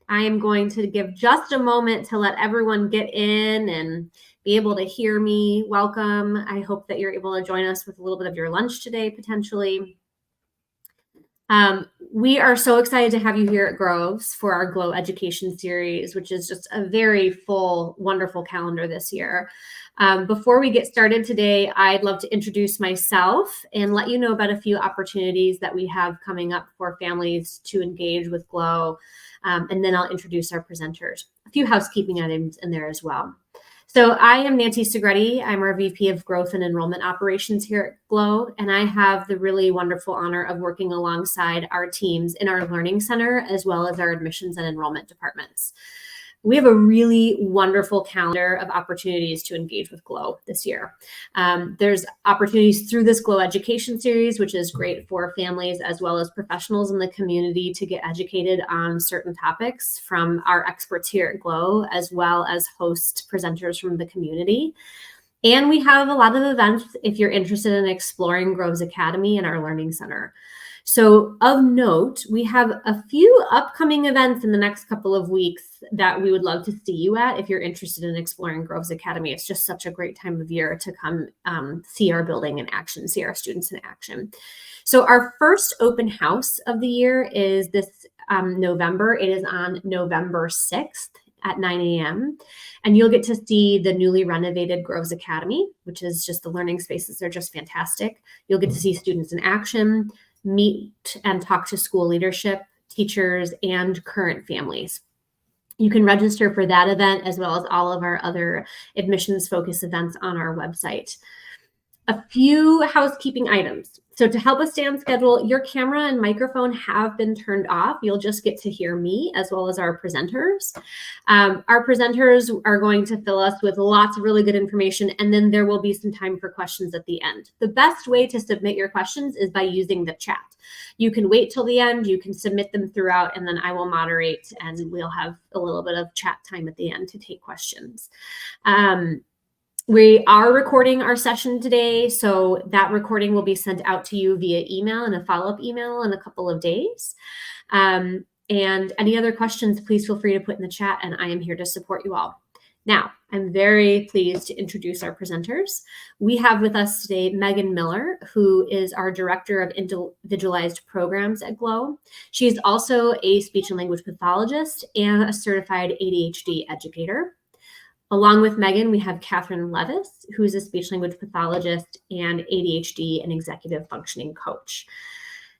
I am going to give just a moment to let everyone get in and be able to hear me. Welcome. I hope that you're able to join us with a little bit of your lunch today, potentially. We are so excited to have you here at Groves for our Glow Education Series, which is just a very full, wonderful calendar this year. Before we get started today, I'd love to introduce myself and let you know about a few opportunities that we have coming up for families to engage with Glow. And then I'll introduce our presenters. A few housekeeping items in there as well. So I am Nancy Segretti. I'm our VP of Growth and Enrollment Operations here at Glow, and I have the really wonderful honor of working alongside our teams in our Learning Center, as well as our admissions and enrollment departments. We have a really wonderful calendar of opportunities to engage with Glow this year. There's opportunities through this Glow Education Series, which is great for families as well as professionals in the community to get educated on certain topics from our experts here at Glow, as well as host presenters from the community. And we have a lot of events if you're interested in exploring Groves Academy and our Learning Center. So of note, we have a few upcoming events in the next couple of weeks that we would love to see you at if you're interested in exploring Groves Academy. It's just such a great time of year to come see our building in action, see our students in action. So our first open house of the year is this November. It is on November 6th at 9 a.m. And you'll get to see the newly renovated Groves Academy, which is just the learning spaces. They're just fantastic. You'll get to see students in action, meet and talk to school leadership, teachers, and current families. You can register for that event as well as all of our other admissions-focused events on our website. A few housekeeping items. So to help us stay on schedule, your camera and microphone have been turned off. You'll just get to hear me as well as our presenters. Our presenters are going to fill us with lots of really good information, and then there will be some time for questions at the end. The best way to submit your questions is by using the chat. You can wait till the end, you can submit them throughout, and then I will moderate and we'll have a little bit of chat time at the end to take questions. We are recording our session today, so that recording will be sent out to you via email and a follow-up email in a couple of days. And any other questions, please feel free to put in the chat, and I am here to support you all. Now, I'm very pleased to introduce our presenters. We have with us today Meghan Miller, who is our Director of Individualized Programs at Glow. She is also a speech and language pathologist and a certified ADHD educator. Along with Meghan, we have Catherine Levis, who is a speech-language pathologist and ADHD and executive functioning coach.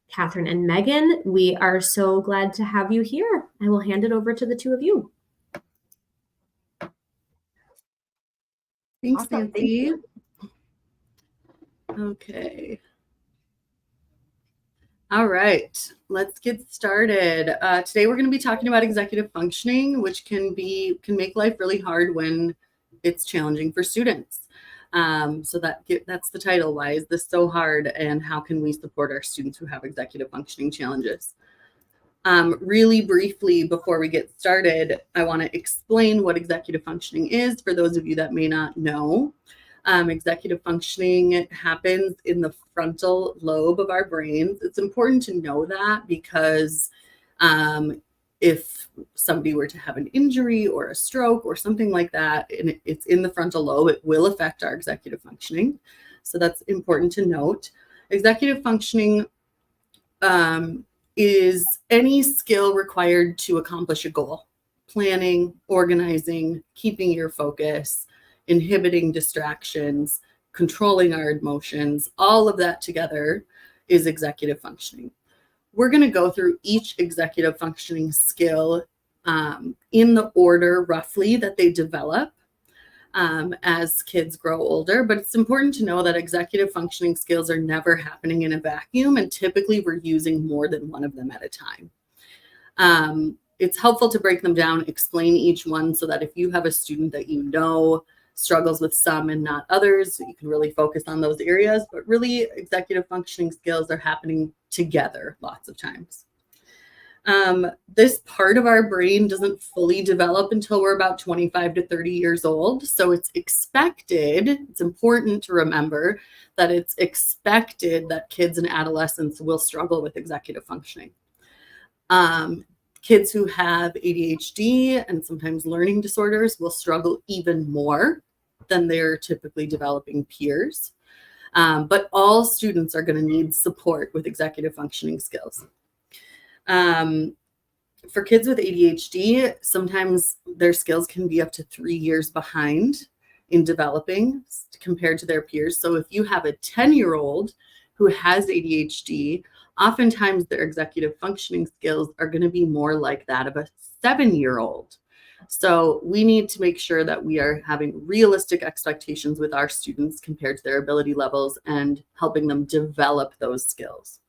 Catherine and Meghan, we are so glad to have you here. I will hand it over to the two of you. Thanks, Awesome. Nancy. Thank you. Okay. All right, let's get started. Today we're going to be talking about executive functioning, which can make life really hard when it's challenging for students. So that's the title. Why is this so hard, and how can we support our students who have executive functioning challenges? Really briefly, before we get started, I want to explain what executive functioning is for those of you that may not know. Executive functioning happens in the frontal lobe of our brains. It's important to know that because if somebody were to have an injury or a stroke or something like that, and it's in the frontal lobe, it will affect our executive functioning. So that's important to note. Executive functioning is any skill required to accomplish a goal: planning, organizing, keeping your focus, inhibiting distractions, controlling our emotions. All of that together is executive functioning. We're going to go through each executive functioning skill in the order roughly that they develop as kids grow older. But it's important to know that executive functioning skills are never happening in a vacuum, and typically we're using more than one of them at a time. It's helpful to break them down, explain each one, so that if you have a student that you know struggles with some and not others, you can really focus on those areas. But really, executive functioning skills are happening together lots of times. This part of our brain doesn't fully develop until we're about 25 to 30 years old. So it's important to remember that it's expected that kids and adolescents will struggle with executive functioning. Kids who have ADHD and sometimes learning disorders will struggle even more than their typically developing peers. But all students are going to need support with executive functioning skills. For kids with ADHD, sometimes their skills can be up to 3 years behind in developing compared to their peers. So if you have a 10-year-old who has ADHD, oftentimes their executive functioning skills are going to be more like that of a 7-year-old. So we need to make sure that we are having realistic expectations with our students compared to their ability levels and helping them develop those skills.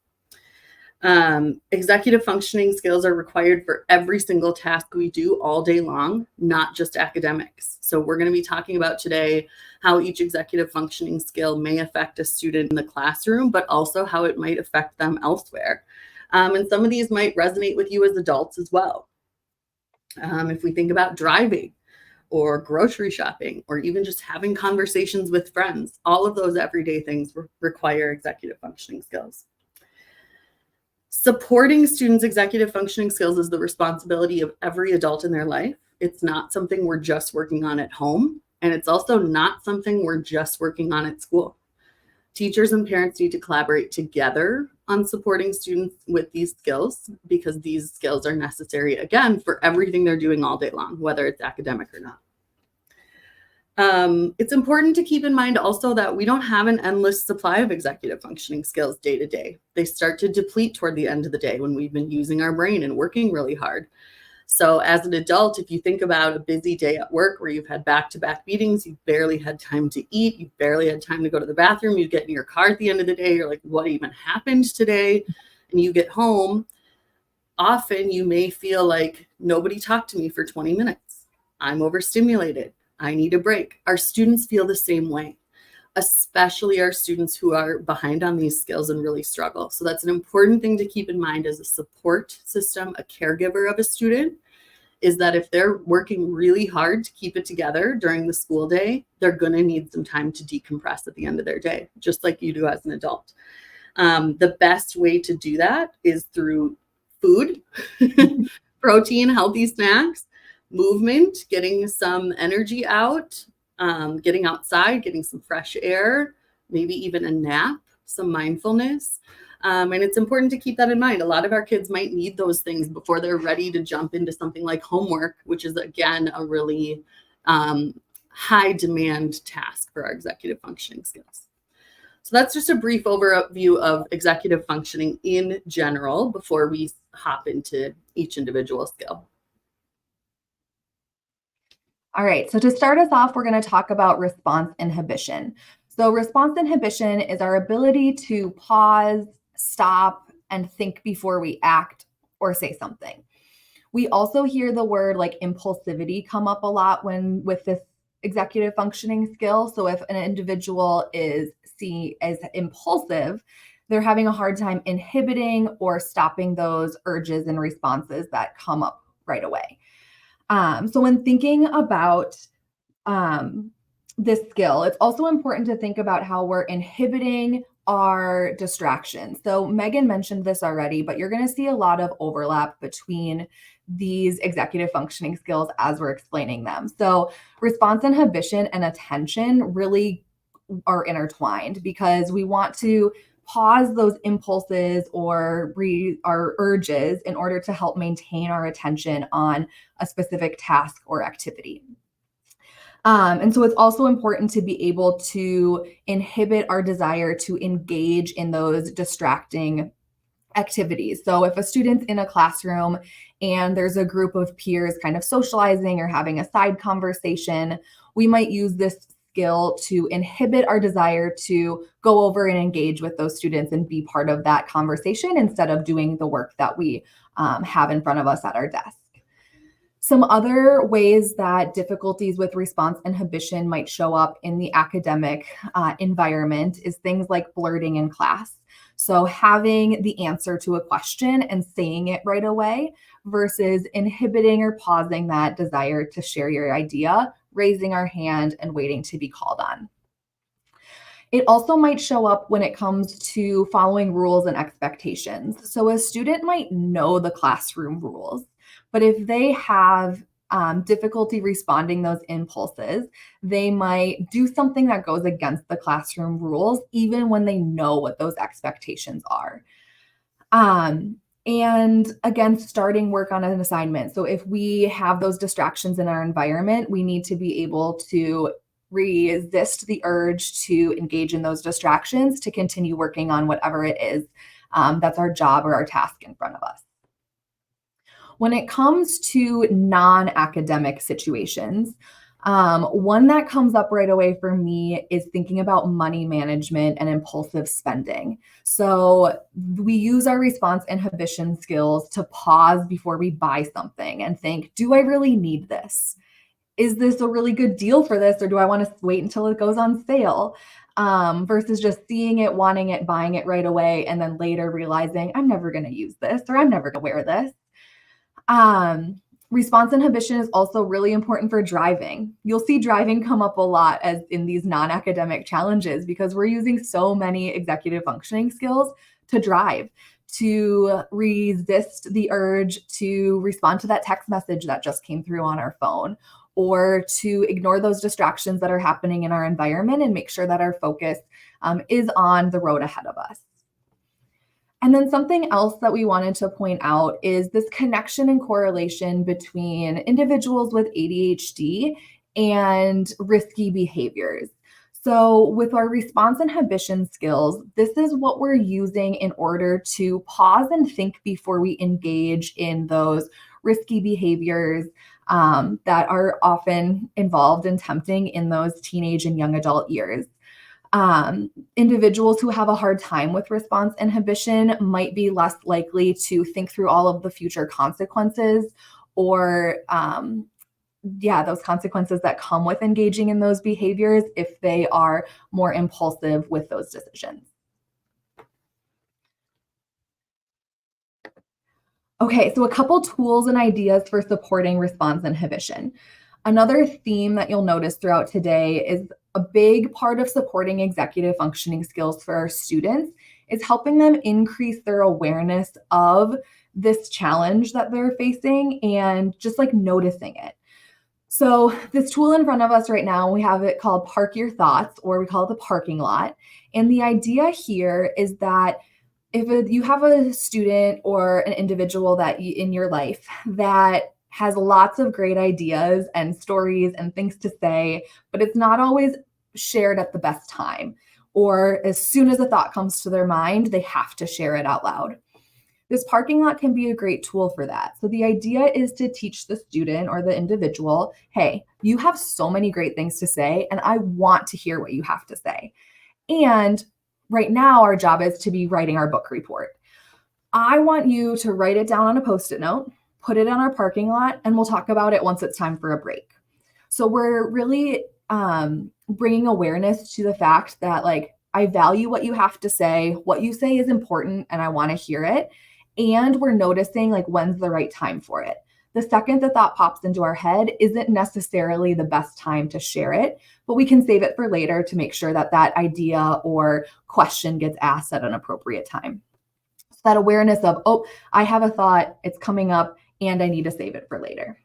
Executive functioning skills are required for every single task we do all day long, not just academics. So we're going to be talking about today how each executive functioning skill may affect a student in the classroom, but also how it might affect them elsewhere. And some of these might resonate with you as adults as well. If we think about driving or grocery shopping, or even just having conversations with friends, all of those everyday things require executive functioning skills. Supporting students' executive functioning skills is the responsibility of every adult in their life. It's not something we're just working on at home, and it's also not something we're just working on at school. Teachers and parents need to collaborate together on supporting students with these skills, because these skills are necessary, again, for everything they're doing all day long, whether it's academic or not. It's important to keep in mind also that we don't have an endless supply of executive functioning skills day to day. They start to deplete toward the end of the day when we've been using our brain and working really hard. So as an adult, if you think about a busy day at work where you've had back-to-back meetings, you've barely had time to eat, you've barely had time to go to the bathroom, you get in your car at the end of the day, you're like, what even happened today? And you get home, often you may feel like nobody talked to me for 20 minutes. I'm overstimulated. I need a break. Our students feel the same way, especially our students who are behind on these skills and really struggle. So that's an important thing to keep in mind as a support system, a caregiver of a student, is that if they're working really hard to keep it together during the school day, they're going to need some time to decompress at the end of their day, just like you do as an adult. The best way to do that is through food, protein, healthy snacks, movement, getting some energy out, getting outside, getting some fresh air, maybe even a nap, some mindfulness. And it's important to keep that in mind. A lot of our kids might need those things before they're ready to jump into something like homework, which is, again, a really high demand task for our executive functioning skills. So that's just a brief overview of executive functioning in general before we hop into each individual skill. All right, so to start us off, we're going to talk about response inhibition. So response inhibition is our ability to pause, stop, and think before we act or say something. We also hear the word like impulsivity come up a lot with this executive functioning skill. So if an individual is seen as impulsive, they're having a hard time inhibiting or stopping those urges and responses that come up right away. So when thinking about this skill, it's also important to think about how we're inhibiting our distractions. So Meghan mentioned this already, but you're going to see a lot of overlap between these executive functioning skills as we're explaining them. So response inhibition and attention really are intertwined, because we want to pause those impulses or our urges in order to help maintain our attention on a specific task or activity. And so it's also important to be able to inhibit our desire to engage in those distracting activities. So if a student's in a classroom and there's a group of peers kind of socializing or having a side conversation, we might use this skill to inhibit our desire to go over and engage with those students and be part of that conversation instead of doing the work that we have in front of us at our desk. Some other ways that difficulties with response inhibition might show up in the academic environment is things like blurting in class. So having the answer to a question and saying it right away versus inhibiting or pausing that desire to share your idea, raising our hand and waiting to be called on. It also might show up when it comes to following rules and expectations. So a student might know the classroom rules, But if they have difficulty responding those impulses, they might do something that goes against the classroom rules, even when they know what those expectations are. And again, starting work on an assignment. So if we have those distractions in our environment, we need to be able to resist the urge to engage in those distractions to continue working on whatever it is that's our job or our task in front of us. When it comes to non-academic situations, one that comes up right away for me is thinking about money management and impulsive spending. So we use our response inhibition skills to pause before we buy something and think, do I really need this? Is this a really good deal for this, or do I want to wait until it goes on sale? Versus just seeing it, wanting it, buying it right away, and then later realizing I'm never going to use this or I'm never going to wear this. Response inhibition is also really important for driving. You'll see driving come up a lot as in these non-academic challenges because we're using so many executive functioning skills to drive, to resist the urge to respond to that text message that just came through on our phone, or to ignore those distractions that are happening in our environment and make sure that our focus is on the road ahead of us. And then something else that we wanted to point out is this connection and correlation between individuals with ADHD and risky behaviors. So with our response inhibition skills, this is what we're using in order to pause and think before we engage in those risky behaviors that are often involved and tempting in those teenage and young adult years. Individuals who have a hard time with response inhibition might be less likely to think through all of the future consequences or those consequences that come with engaging in those behaviors if they are more impulsive with those decisions. Okay, so a couple tools and ideas for supporting response inhibition. Another theme that you'll notice throughout today is a big part of supporting executive functioning skills for our students is helping them increase their awareness of this challenge that they're facing and just like noticing it. So this tool in front of us right now, we have it called Park Your Thoughts, or we call it the parking lot. And the idea here is that if you have a student or an individual that in your life that has lots of great ideas and stories and things to say, but it's not always shared at the best time, or as soon as a thought comes to their mind, they have to share it out loud. This parking lot can be a great tool for that. So the idea is to teach the student or the individual, hey, you have so many great things to say, and I want to hear what you have to say. And right now, our job is to be writing our book report. I want you to write it down on a Post-it note, put it on our parking lot, and we'll talk about it once it's time for a break. So we're really bringing awareness to the fact that like, I value what you have to say. What you say is important and I want to hear it. And we're noticing like when's the right time for it. The second the thought pops into our head isn't necessarily the best time to share it, but we can save it for later to make sure that that idea or question gets asked at an appropriate time. So that awareness of, oh, I have a thought, it's coming up, and I need to save it for later.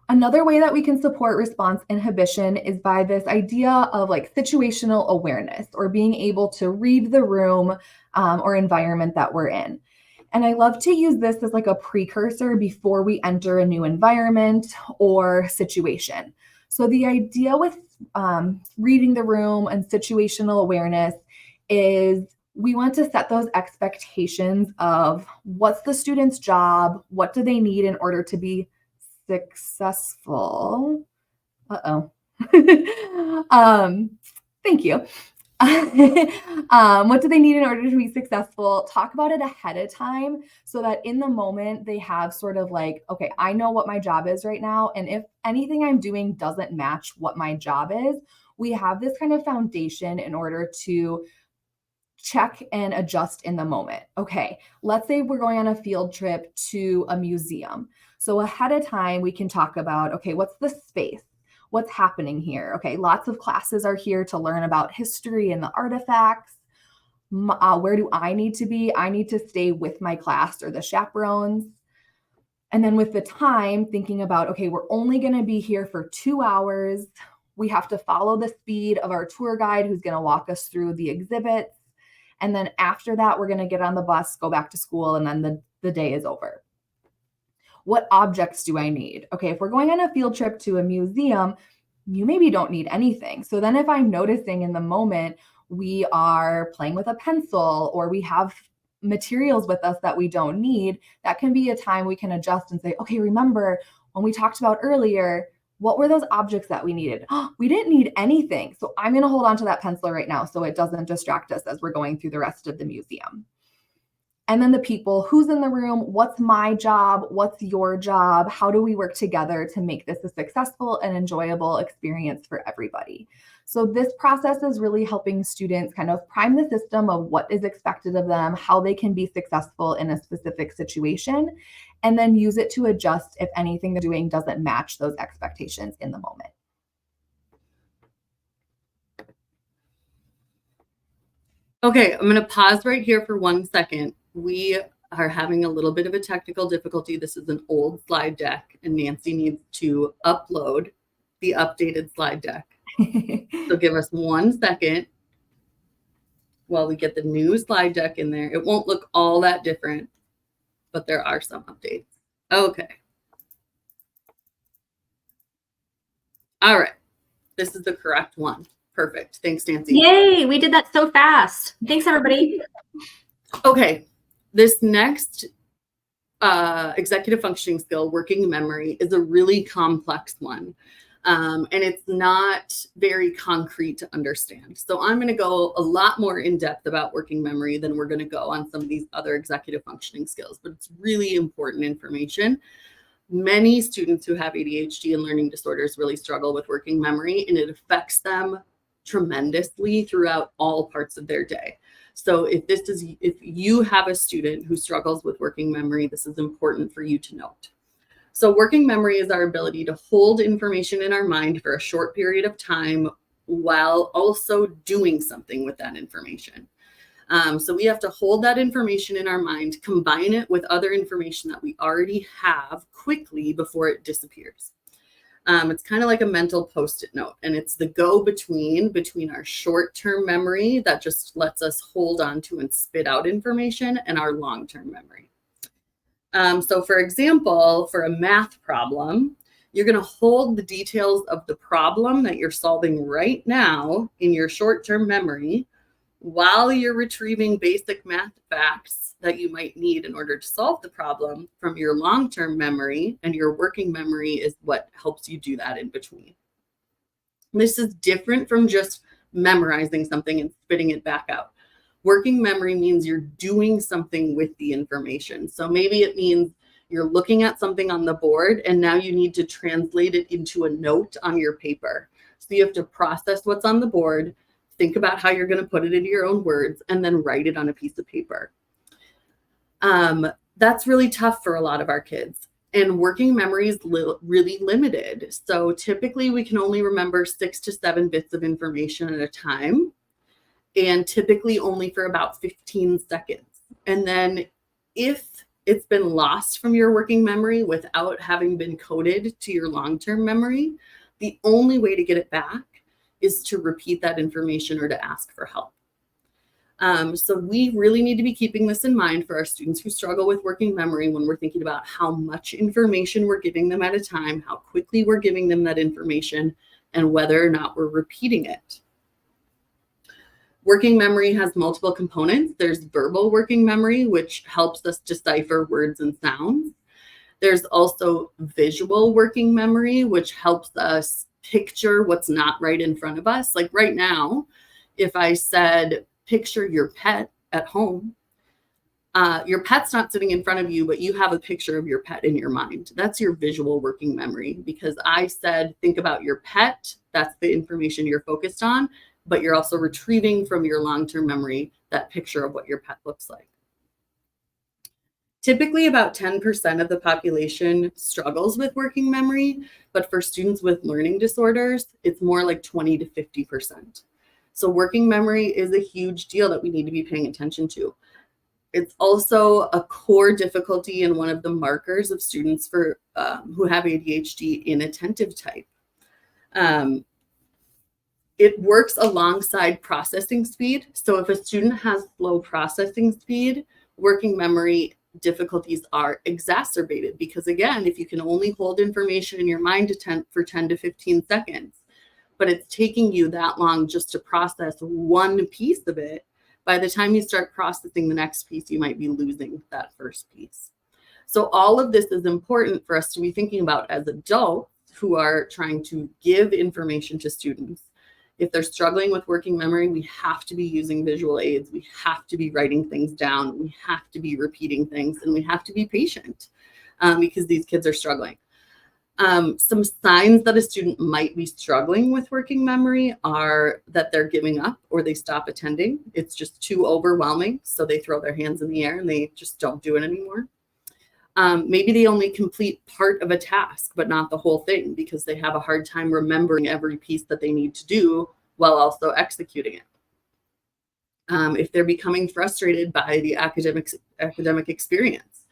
Another way that we can support response inhibition is by this idea of like situational awareness, or being able to read the room or environment that we're in. And I love to use this as like a precursor before we enter a new environment or situation. So the idea with reading the room and situational awareness is we want to set those expectations of what's the student's job, what do they need in order to be successful. Thank you. What do they need in order to be successful? Talk about it ahead of time so that in the moment they have sort of like, okay, I know what my job is right now. And if anything I'm doing doesn't match what my job is, we have this kind of foundation in order to check and adjust in the moment. Okay, let's say we're going on a field trip to a museum. So ahead of time, we can talk about, okay, what's the space? What's happening here? Okay, lots of classes are here to learn about history and the artifacts. Where do I need to be? I need to stay with my class or the chaperones. And then with the time, thinking about, okay, we're only going to be here for 2 hours. We have to follow the speed of our tour guide who's going to walk us through the exhibits. And then after that, we're going to get on the bus, go back to school, and then the day is over. What objects do I need? Okay, if we're going on a field trip to a museum, you maybe don't need anything. So then if I'm noticing in the moment we are playing with a pencil or we have materials with us that we don't need, that can be a time we can adjust and say, okay, remember when we talked about earlier, what were those objects that we needed? Oh, we didn't need anything. So I'm going to hold on to that pencil right now so it doesn't distract us as we're going through the rest of the museum. And then the people, who's in the room, what's my job, what's your job, how do we work together to make this a successful and enjoyable experience for everybody? So this process is really helping students kind of prime the system of what is expected of them, how they can be successful in a specific situation, and then use it to adjust if anything they're doing doesn't match those expectations in the moment. Okay, I'm going to pause right here for 1 second. We are having a little bit of a technical difficulty. This is an old slide deck, and Nancy needs to upload the updated slide deck. So give us 1 second while we get the new slide deck in there. It won't look all that different, but there are some updates. Okay. All right. This is the correct one. Perfect. Thanks, Nancy. Yay, we did that so fast. Thanks, everybody. Okay. This next executive functioning skill, working memory, is a really complex one. And it's not very concrete to understand. So I'm going to go a lot more in depth about working memory than we're going to go on some of these other executive functioning skills, but it's really important information. Many students who have ADHD and learning disorders really struggle with working memory, and it affects them tremendously throughout all parts of their day. So if you have a student who struggles with working memory, this is important for you to note. So working memory is our ability to hold information in our mind for a short period of time while also doing something with that information. So we have to hold that information in our mind, combine it with other information that we already have quickly before it disappears. It's kind of like a mental Post-it note, and it's the go-between our short-term memory that just lets us hold on to and spit out information and our long-term memory. So for example, for a math problem, you're going to hold the details of the problem that you're solving right now in your short-term memory while you're retrieving basic math facts that you might need in order to solve the problem from your long-term memory, and your working memory is what helps you do that in between. This is different from just memorizing something and spitting it back out. Working memory means you're doing something with the information. So maybe it means you're looking at something on the board and now you need to translate it into a note on your paper. So you have to process what's on the board, think about how you're going to put it into your own words, and then write it on a piece of paper. That's really tough for a lot of our kids. And working memory is really limited. So typically we can only remember 6 to 7 bits of information at a time, and typically only for about 15 seconds. And then if it's been lost from your working memory without having been coded to your long-term memory, the only way to get it back is to repeat that information or to ask for help. So we really need to be keeping this in mind for our students who struggle with working memory when we're thinking about how much information we're giving them at a time, how quickly we're giving them that information, and whether or not we're repeating it. Working memory has multiple components. There's verbal working memory, which helps us decipher words and sounds. There's also visual working memory, which helps us picture what's not right in front of us. Like right now, if I said, picture your pet at home, your pet's not sitting in front of you, but you have a picture of your pet in your mind. That's your visual working memory, because I said, think about your pet. That's the information you're focused on, but you're also retrieving from your long-term memory that picture of what your pet looks like. Typically, about 10% of the population struggles with working memory, but for students with learning disorders, it's more like 20 to 50%. So working memory is a huge deal that we need to be paying attention to. It's also a core difficulty and one of the markers of students for who have ADHD inattentive type. It works alongside processing speed. So if a student has slow processing speed, working memory difficulties are exacerbated, because again, if you can only hold information in your mind for 10 to 15 seconds, but it's taking you that long just to process one piece of it, by the time you start processing the next piece, you might be losing that first piece. So all of this is important for us to be thinking about as adults who are trying to give information to students. If they're struggling with working memory, we have to be using visual aids. We have to be writing things down. We have to be repeating things, and we have to be patient because these kids are struggling. Some signs that a student might be struggling with working memory are that they're giving up or they stop attending. It's just too overwhelming, so they throw their hands in the air and they just don't do it anymore. Maybe they only complete part of a task, but not the whole thing, because they have a hard time remembering every piece that they need to do while also executing it. If they're becoming frustrated by the academic experience,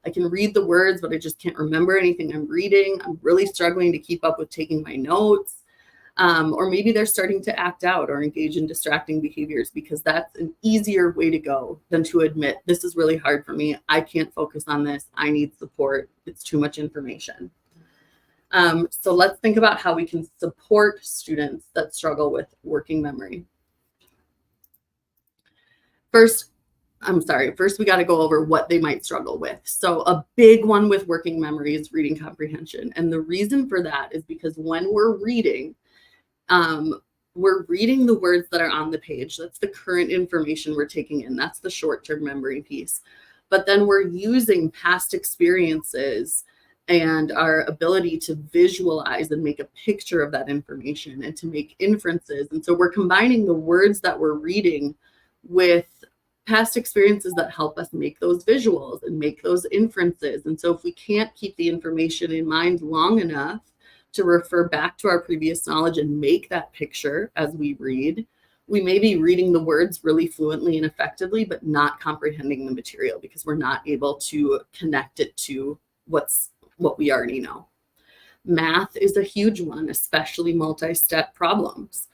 I can read the words, but I just can't remember anything I'm reading. I'm really struggling to keep up with taking my notes. Or maybe they're starting to act out or engage in distracting behaviors, because that's an easier way to go than to admit, this is really hard for me. I can't focus on this. I need support. It's too much information. So let's think about how we can support students that struggle with working memory. First, we got to go over what they might struggle with. So a big one with working memory is reading comprehension. And the reason for that is because when we're reading the words that are on the page. That's the current information we're taking in. That's the short-term memory piece. But then we're using past experiences and our ability to visualize and make a picture of that information and to make inferences. And so we're combining the words that we're reading with past experiences that help us make those visuals and make those inferences. And so if we can't keep the information in mind long enough to refer back to our previous knowledge and make that picture as we read, we may be reading the words really fluently and effectively, but not comprehending the material because we're not able to connect it to what we already know. Math is a huge one, especially multi-step problems.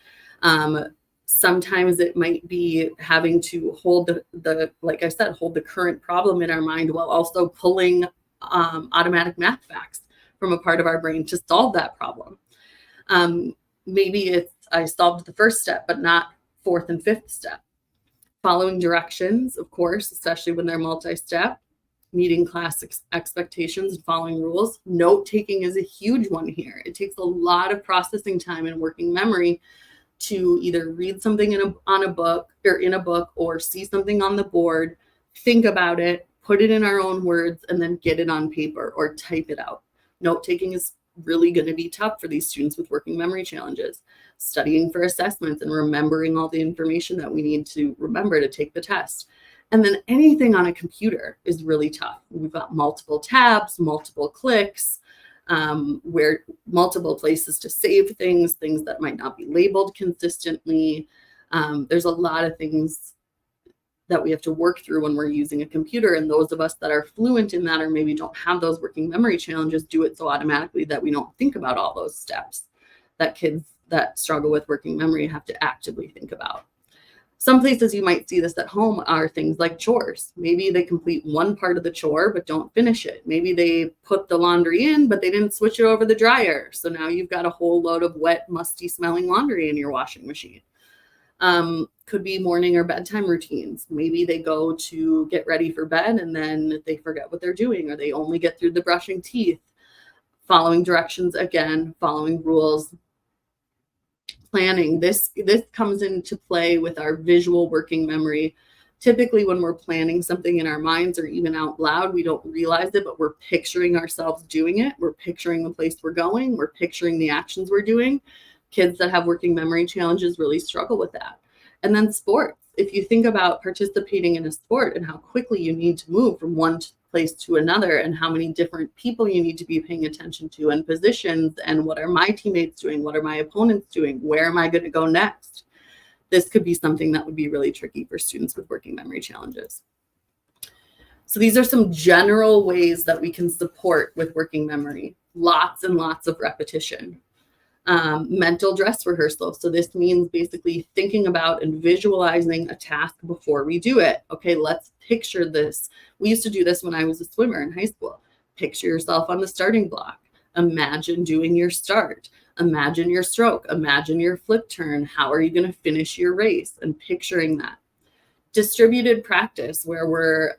Sometimes it might be having to hold like I said, hold the current problem in our mind while also pulling automatic math facts from a part of our brain to solve that problem. Maybe I solved the first step, but not fourth and fifth step. Following directions, of course, especially when they're multi-step, meeting class expectations and following rules. Note-taking is a huge one here. It takes a lot of processing time and working memory to either read something in a book or see something on the board, think about it, put it in our own words, and then get it on paper or type it out. Note-taking is really going to be tough for these students with working memory challenges. Studying for assessments and remembering all the information that we need to remember to take the test. And then anything on a computer is really tough. We've got multiple tabs, multiple clicks, where multiple places to save things that might not be labeled consistently. There's a lot of things that we have to work through when we're using a computer. And those of us that are fluent in that or maybe don't have those working memory challenges do it so automatically that we don't think about all those steps that kids that struggle with working memory have to actively think about. Some places you might see this at home are things like chores. Maybe they complete one part of the chore but don't finish it. Maybe they put the laundry in but they didn't switch it over the dryer. So now you've got a whole load of wet, musty smelling laundry in your washing machine. Could be morning or bedtime routines. Maybe they go to get ready for bed and then they forget what they're doing, or they only get through the brushing teeth. Following directions again, following rules. Planning. This comes into play with our visual working memory. Typically when we're planning something in our minds or even out loud, we don't realize it, but we're picturing ourselves doing it. We're picturing the place we're going. We're picturing the actions we're doing. Kids that have working memory challenges really struggle with that. And then sports. If you think about participating in a sport and how quickly you need to move from one place to another and how many different people you need to be paying attention to and positions and what are my teammates doing? What are my opponents doing? Where am I going to go next? this could be something that would be really tricky for students with working memory challenges. So these are some general ways that we can support with working memory. Lots and lots of repetition. Mental dress rehearsal. So this means basically thinking about and visualizing a task before we do it. Okay, let's picture this. We used to do this when I was a swimmer in high school. Picture yourself on the starting block. Imagine doing your start. Imagine your stroke. Imagine your flip turn. How are you going to finish your race? And picturing that. Distributed practice, where we're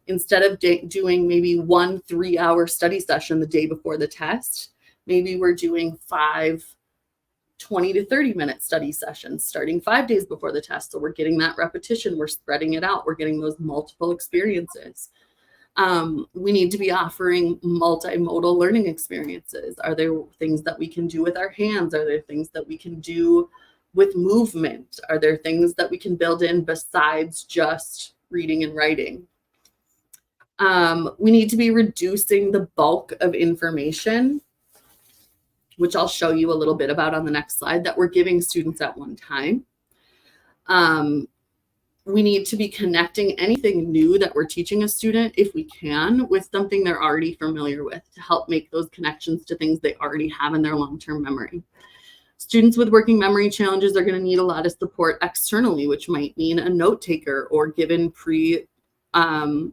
instead of doing maybe 1 3-hour study session the day before the test, maybe we're doing 5 20 to 30 minute study sessions starting 5 days before the test. So we're getting that repetition, we're spreading it out, we're getting those multiple experiences. We need to be offering multimodal learning experiences. Are there things that we can do with our hands? Are there things that we can do with movement? Are there things that we can build in besides just reading and writing? We need to be reducing the bulk of information, which I'll show you a little bit about on the next slide, that we're giving students at one time. We need to be connecting anything new that we're teaching a student, if we can, with something they're already familiar with, to help make those connections to things they already have in their long-term memory. Students with working memory challenges are going to need a lot of support externally, which might mean a note taker or given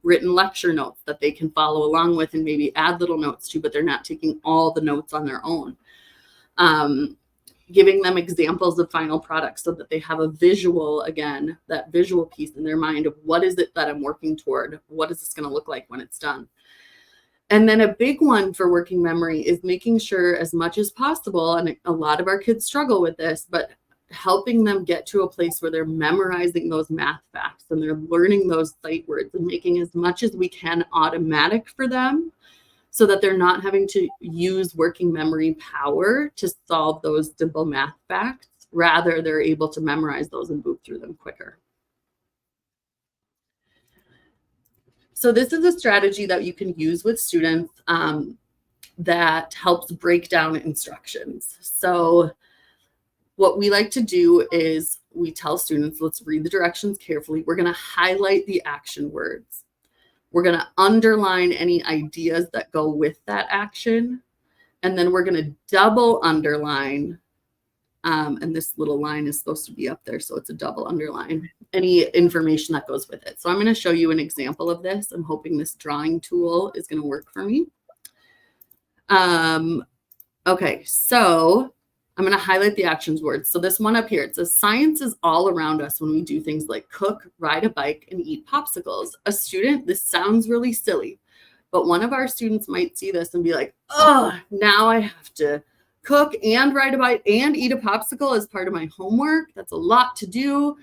written lecture notes that they can follow along with and maybe add little notes to, but they're not taking all the notes on their own. Giving them examples of final products so that they have a visual, again, that visual piece in their mind of what is it that I'm working toward? What is this going to look like when it's done? And then a big one for working memory is making sure as much as possible, and a lot of our kids struggle with this, but helping them get to a place where they're memorizing those math facts and they're learning those sight words and making as much as we can automatic for them, so that they're not having to use working memory power to solve those simple math facts. Rather, they're able to memorize those and move through them quicker. So this is a strategy that you can use with students that helps break down instructions. So what we like to do is we tell students, let's read the directions carefully. We're going to highlight the action words. We're going to underline any ideas that go with that action. And then we're going to double underline. And this little line is supposed to be up there, so it's a double underline, any information that goes with it. So I'm going to show you an example of this. I'm hoping this drawing tool is going to work for me. Okay, so I'm going to highlight the actions words. So this one up here, it says science is all around us when we do things like cook, ride a bike, and eat popsicles. A student, this sounds really silly, but one of our students might see this and be like, oh, now I have to cook and ride a bike and eat a popsicle as part of my homework. That's a lot to do.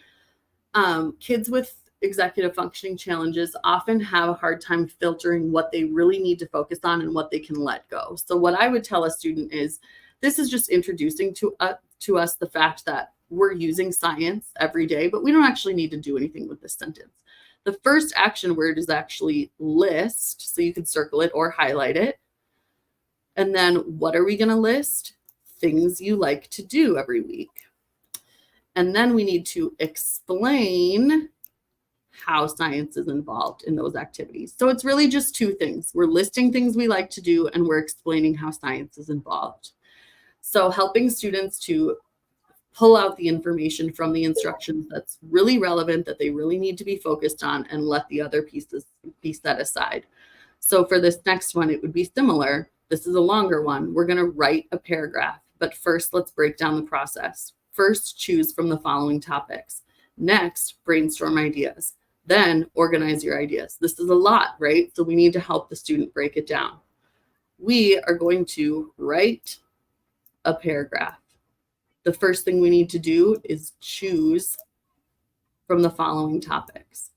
Kids with executive functioning challenges often have a hard time filtering what they really need to focus on and what they can let go. So what I would tell a student is, this is just introducing to us the fact that we're using science every day, but we don't actually need to do anything with this sentence. The first action word is actually list, so you can circle it or highlight it. And then what are we going to list? Things you like to do every week. And then we need to explain how science is involved in those activities. So it's really just two things. We're listing things we like to do, and we're explaining how science is involved. So helping students to pull out the information from the instructions that's really relevant, that they really need to be focused on, and let the other pieces be set aside. So for this next one, it would be similar. This is a longer one. We're going to write a paragraph, but first let's break down the process. First, choose from the following topics. Next, brainstorm ideas. Then organize your ideas. This is a lot, right? So we need to help the student break it down. We are going to write a paragraph. The first thing we need to do is choose from the following topics.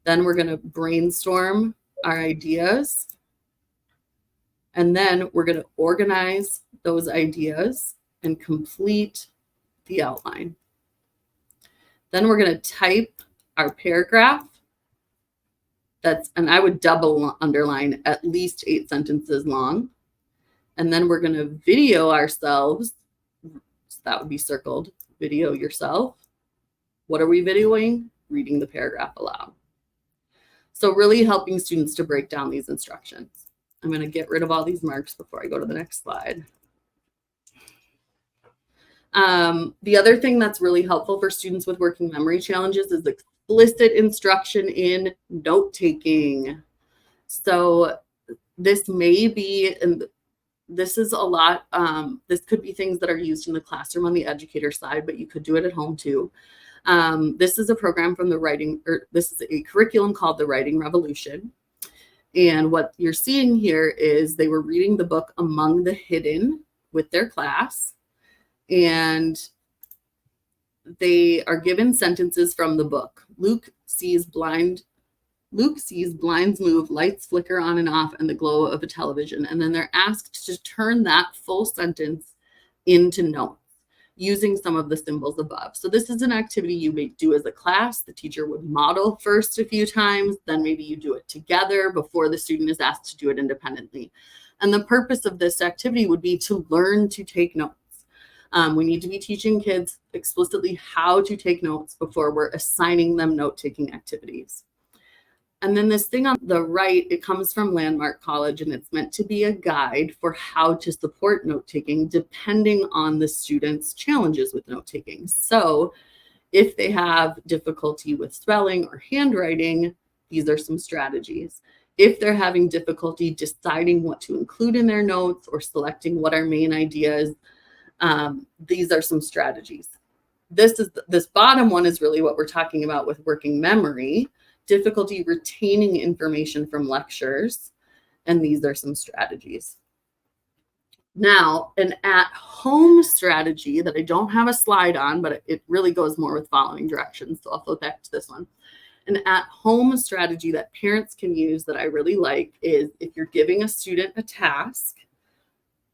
Then we're going to brainstorm our ideas. And then we're going to organize those ideas and complete the outline. Then we're going to type our paragraph. And I would double underline at least 8 sentences long. And then we're going to video ourselves, so that would be circled, Video yourself. What are we videoing? Reading the paragraph aloud. So really helping students to break down these instructions. I'm going to get rid of all these marks before I go to the next slide. The other thing that's really helpful for students with working memory challenges is explicit instruction in note-taking. So this may be, and this is a lot, this could be things that are used in the classroom on the educator side, but you could do it at home too. This is a program from this is a curriculum called the Writing Revolution. And what you're seeing here is they were reading the book Among the Hidden with their class. And they are given sentences from the book. Luke sees blinds move, lights flicker on and off, and the glow of a television. And then they're asked to turn that full sentence into notes using some of the symbols above. So this is an activity you may do as a class. The teacher would model first a few times, then maybe you do it together before the student is asked to do it independently. And the purpose of this activity would be to learn to take notes. We need to be teaching kids explicitly how to take notes before we're assigning them note-taking activities. And then this thing on the right, it comes from Landmark College, and it's meant to be a guide for how to support note-taking depending on the student's challenges with note-taking. So if they have difficulty with spelling or handwriting, these are some strategies. If they're having difficulty deciding what to include in their notes or selecting what our main idea is, these are some strategies. This bottom one is really what we're talking about with working memory, difficulty retaining information from lectures, and these are some strategies. Now, an at-home strategy that I don't have a slide on, but it really goes more with following directions, so I'll flip back to this one. An at-home strategy that parents can use that I really like is if you're giving a student a task,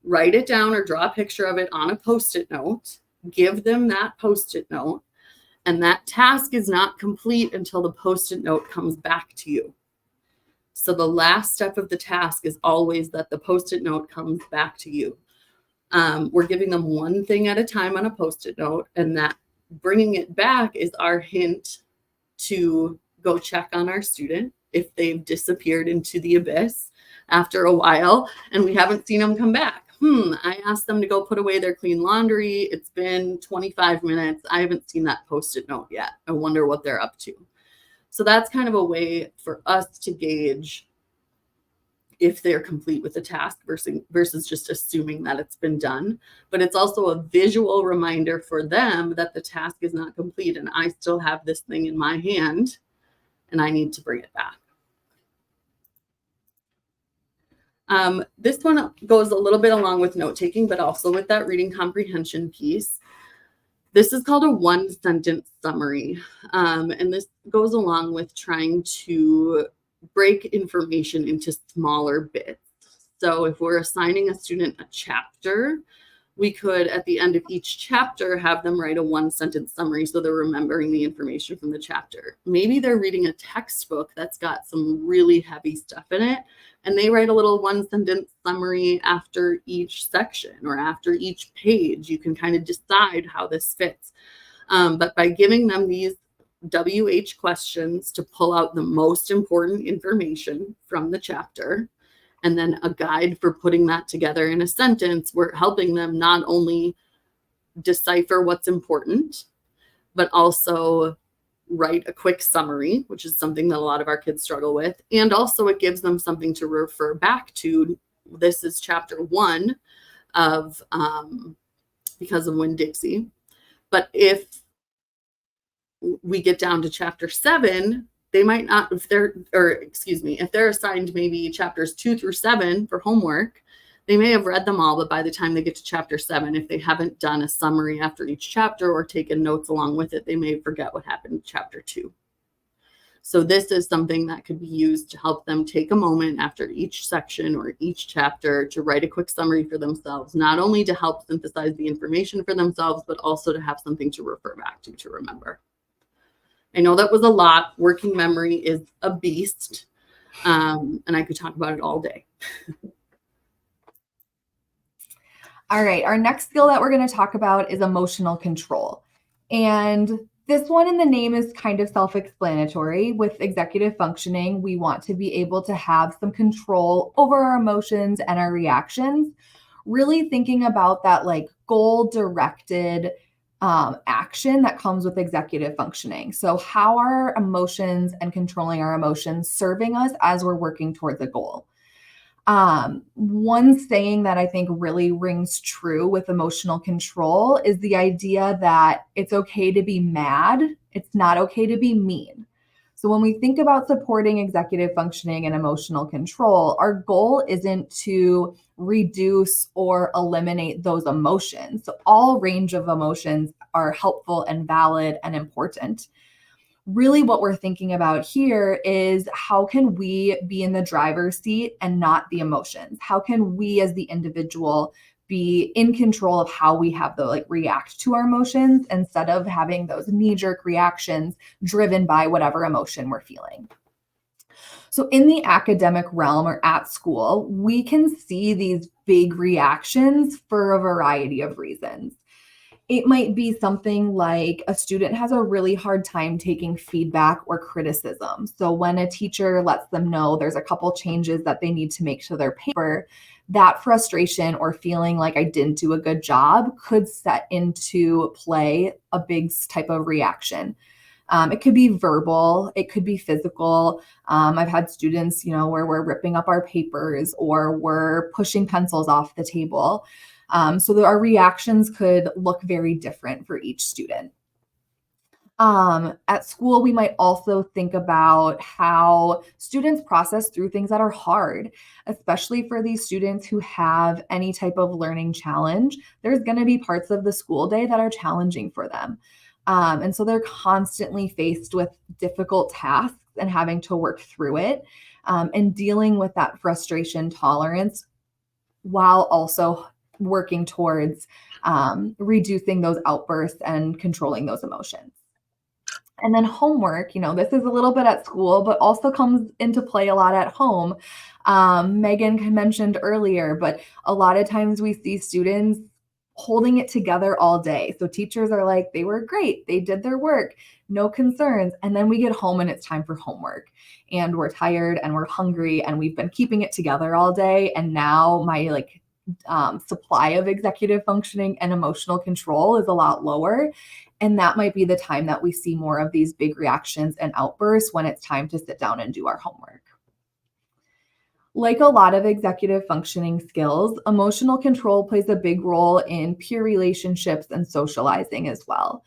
write it down or draw a picture of it on a Post-it note, give them that Post-it note, and that task is not complete until the Post-it note comes back to you. So the last step of the task is always that the Post-it note comes back to you. We're giving them one thing at a time on a Post-it note, and that bringing it back is our hint to go check on our student if they've disappeared into the abyss after a while and we haven't seen them come back. I asked them to go put away their clean laundry. It's been 25 minutes. I haven't seen that Post-it note yet. I wonder what they're up to. So that's kind of a way for us to gauge if they're complete with the task versus just assuming that it's been done. But it's also a visual reminder for them that the task is not complete and I still have this thing in my hand and I need to bring it back. This one goes a little bit along with note-taking, but also with that reading comprehension piece. This is called a one-sentence summary, and this goes along with trying to break information into smaller bits. So if we're assigning a student a chapter, we could, at the end of each chapter, have them write a one-sentence summary so they're remembering the information from the chapter. Maybe they're reading a textbook that's got some really heavy stuff in it, and they write a little one-sentence summary after each section or after each page. You can kind of decide how this fits. But by giving them these WH questions to pull out the most important information from the chapter, and then a guide for putting that together in a sentence, we're helping them not only decipher what's important, but also write a quick summary, which is something that a lot of our kids struggle with. And also it gives them something to refer back to. This is chapter 1 of Because of Winn-Dixie. But if we get down to chapter 7, they might not, if they're assigned maybe chapters 2 through 7 for homework, they may have read them all, but by the time they get to chapter 7, if they haven't done a summary after each chapter or taken notes along with it, they may forget what happened in chapter 2. So this is something that could be used to help them take a moment after each section or each chapter to write a quick summary for themselves, not only to help synthesize the information for themselves, but also to have something to refer back to remember. I know that was a lot. Working memory is a beast, and I could talk about it all day. All right, our next skill that we're going to talk about is emotional control. And this one in the name is kind of self-explanatory. With executive functioning, we want to be able to have some control over our emotions and our reactions, really thinking about that like goal-directed action that comes with executive functioning. So how are emotions and controlling our emotions serving us as we're working towards a goal? One saying that I think really rings true with emotional control is the idea that it's okay to be mad. It's not okay to be mean. So when we think about supporting executive functioning and emotional control, our goal isn't to reduce or eliminate those emotions. So all range of emotions are helpful and valid and important. Really what we're thinking about here is how can we be in the driver's seat and not the emotions? How can we as the individual be in control of how we have to react to our emotions instead of having those knee-jerk reactions driven by whatever emotion we're feeling? So in the academic realm or at school, we can see these big reactions for a variety of reasons. It might be something like a student has a really hard time taking feedback or criticism. So when a teacher lets them know there's a couple changes that they need to make to their paper, that frustration or feeling like I didn't do a good job could set into play a big type of reaction. It could be verbal, it could be physical. I've had students, where we're ripping up our papers or we're pushing pencils off the table. So our reactions could look very different for each student. At school, we might also think about how students process through things that are hard, especially for these students who have any type of learning challenge. There's going to be parts of the school day that are challenging for them. And so they're constantly faced with difficult tasks and having to work through it, and dealing with that frustration tolerance while also working towards reducing those outbursts and controlling those emotions. And then homework, this is a little bit at school, but also comes into play a lot at home. Meghan mentioned earlier, but a lot of times we see students holding it together all day. So teachers are like, they were great, they did their work, no concerns. And then we get home and it's time for homework. And we're tired and we're hungry and we've been keeping it together all day. And now my supply of executive functioning and emotional control is a lot lower. And that might be the time that we see more of these big reactions and outbursts when it's time to sit down and do our homework. Like a lot of executive functioning skills, emotional control plays a big role in peer relationships and socializing as well.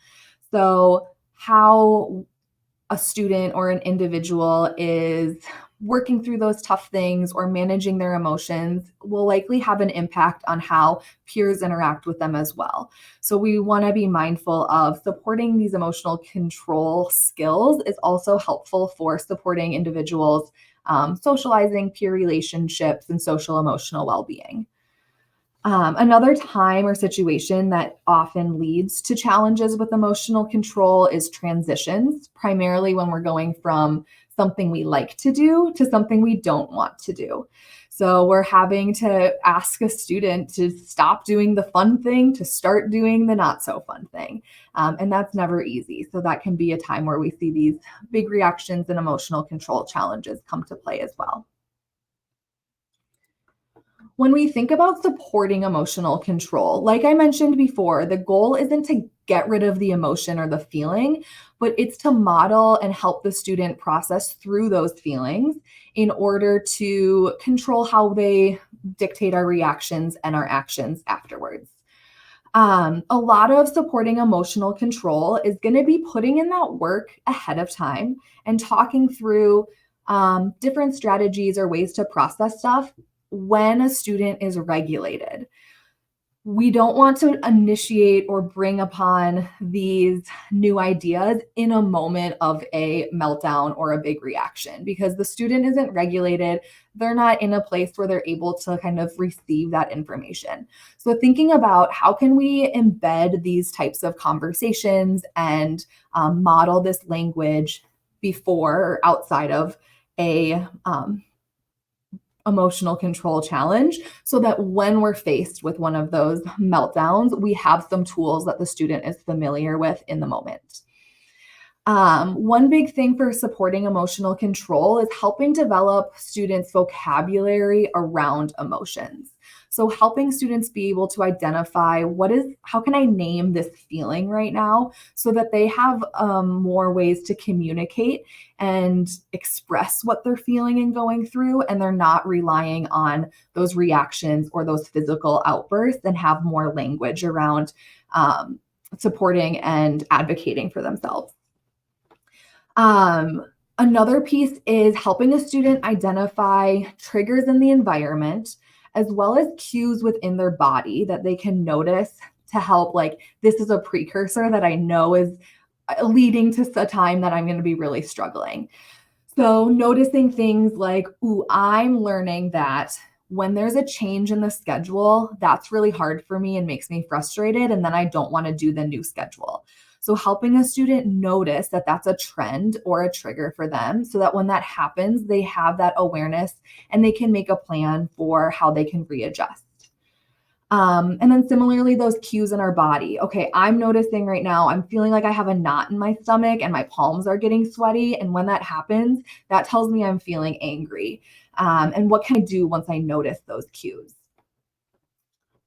So how a student or an individual is working through those tough things or managing their emotions will likely have an impact on how peers interact with them as well. So we want to be mindful of supporting these emotional control skills is also helpful for supporting individuals, socializing, peer relationships, and social emotional well-being. Another time or situation that often leads to challenges with emotional control is transitions, primarily when we're going from something we like to do to something we don't want to do. So we're having to ask a student to stop doing the fun thing to start doing the not so fun thing. And that's never easy. So that can be a time where we see these big reactions and emotional control challenges come to play as well. When we think about supporting emotional control, like I mentioned before, the goal isn't to get rid of the emotion or the feeling, but it's to model and help the student process through those feelings in order to control how they dictate our reactions and our actions afterwards. A lot of supporting emotional control is going to be putting in that work ahead of time and talking through different strategies or ways to process stuff when a student is regulated. We don't want to initiate or bring upon these new ideas in a moment of a meltdown or a big reaction because the student isn't regulated. They're not in a place where they're able to kind of receive that information. So thinking about how can we embed these types of conversations and model this language before or outside of a emotional control challenge so that when we're faced with one of those meltdowns, we have some tools that the student is familiar with in the moment. One big thing for supporting emotional control is helping develop students' vocabulary around emotions. So helping students be able to identify how can I name this feeling right now so that they have more ways to communicate and express what they're feeling and going through, and they're not relying on those reactions or those physical outbursts, and have more language around supporting and advocating for themselves. Another piece is helping a student identify triggers in the environment, as well as cues within their body that they can notice to help, like, this is a precursor that I know is leading to a time that I'm going to be really struggling. So noticing things like, ooh, I'm learning that when there's a change in the schedule, that's really hard for me and makes me frustrated, and then I don't want to do the new schedule. So helping a student notice that that's a trend or a trigger for them, so that when that happens, they have that awareness and they can make a plan for how they can readjust. And then similarly, those cues in our body. Okay, I'm noticing right now, I'm feeling like I have a knot in my stomach and my palms are getting sweaty. And when that happens, that tells me I'm feeling angry. And what can I do once I notice those cues?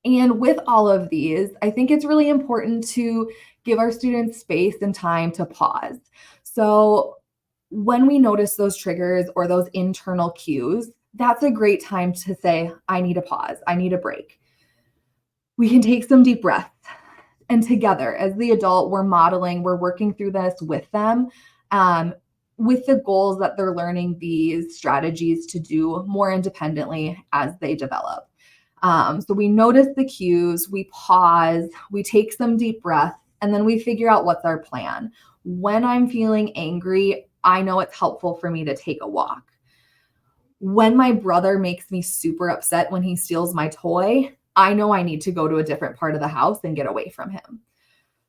And with all of these, I think it's really important to give our students space and time to pause. So when we notice those triggers or those internal cues, that's a great time to say, I need a pause, I need a break. We can take some deep breaths. And together, as the adult, we're working through this with them, with the goals that they're learning these strategies to do more independently as they develop. So we notice the cues, we pause, we take some deep breaths, and then we figure out what's our plan. When I'm feeling angry, I know it's helpful for me to take a walk. When my brother makes me super upset when he steals my toy, I know I need to go to a different part of the house and get away from him.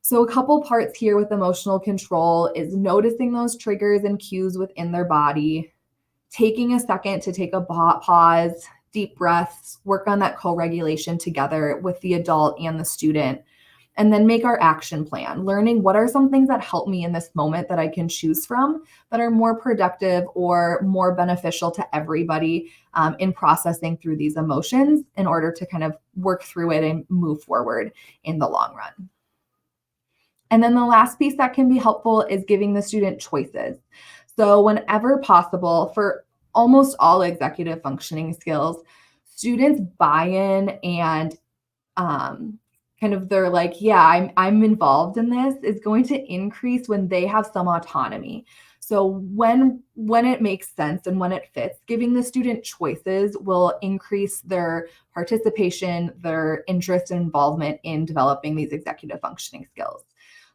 So a couple parts here with emotional control is noticing those triggers and cues within their body, taking a second to take a pause, deep breaths, work on that co-regulation together with the adult and the student, and then make our action plan, learning what are some things that help me in this moment that I can choose from that are more productive or more beneficial to everybody in processing through these emotions in order to kind of work through it and move forward in the long run. And then the last piece that can be helpful is giving the student choices. So whenever possible, for almost all executive functioning skills, students buy in and kind of they're like, yeah, I'm involved in this, is going to increase when they have some autonomy. So when it makes sense and when it fits, giving the student choices will increase their participation, their interest and involvement in developing these executive functioning skills.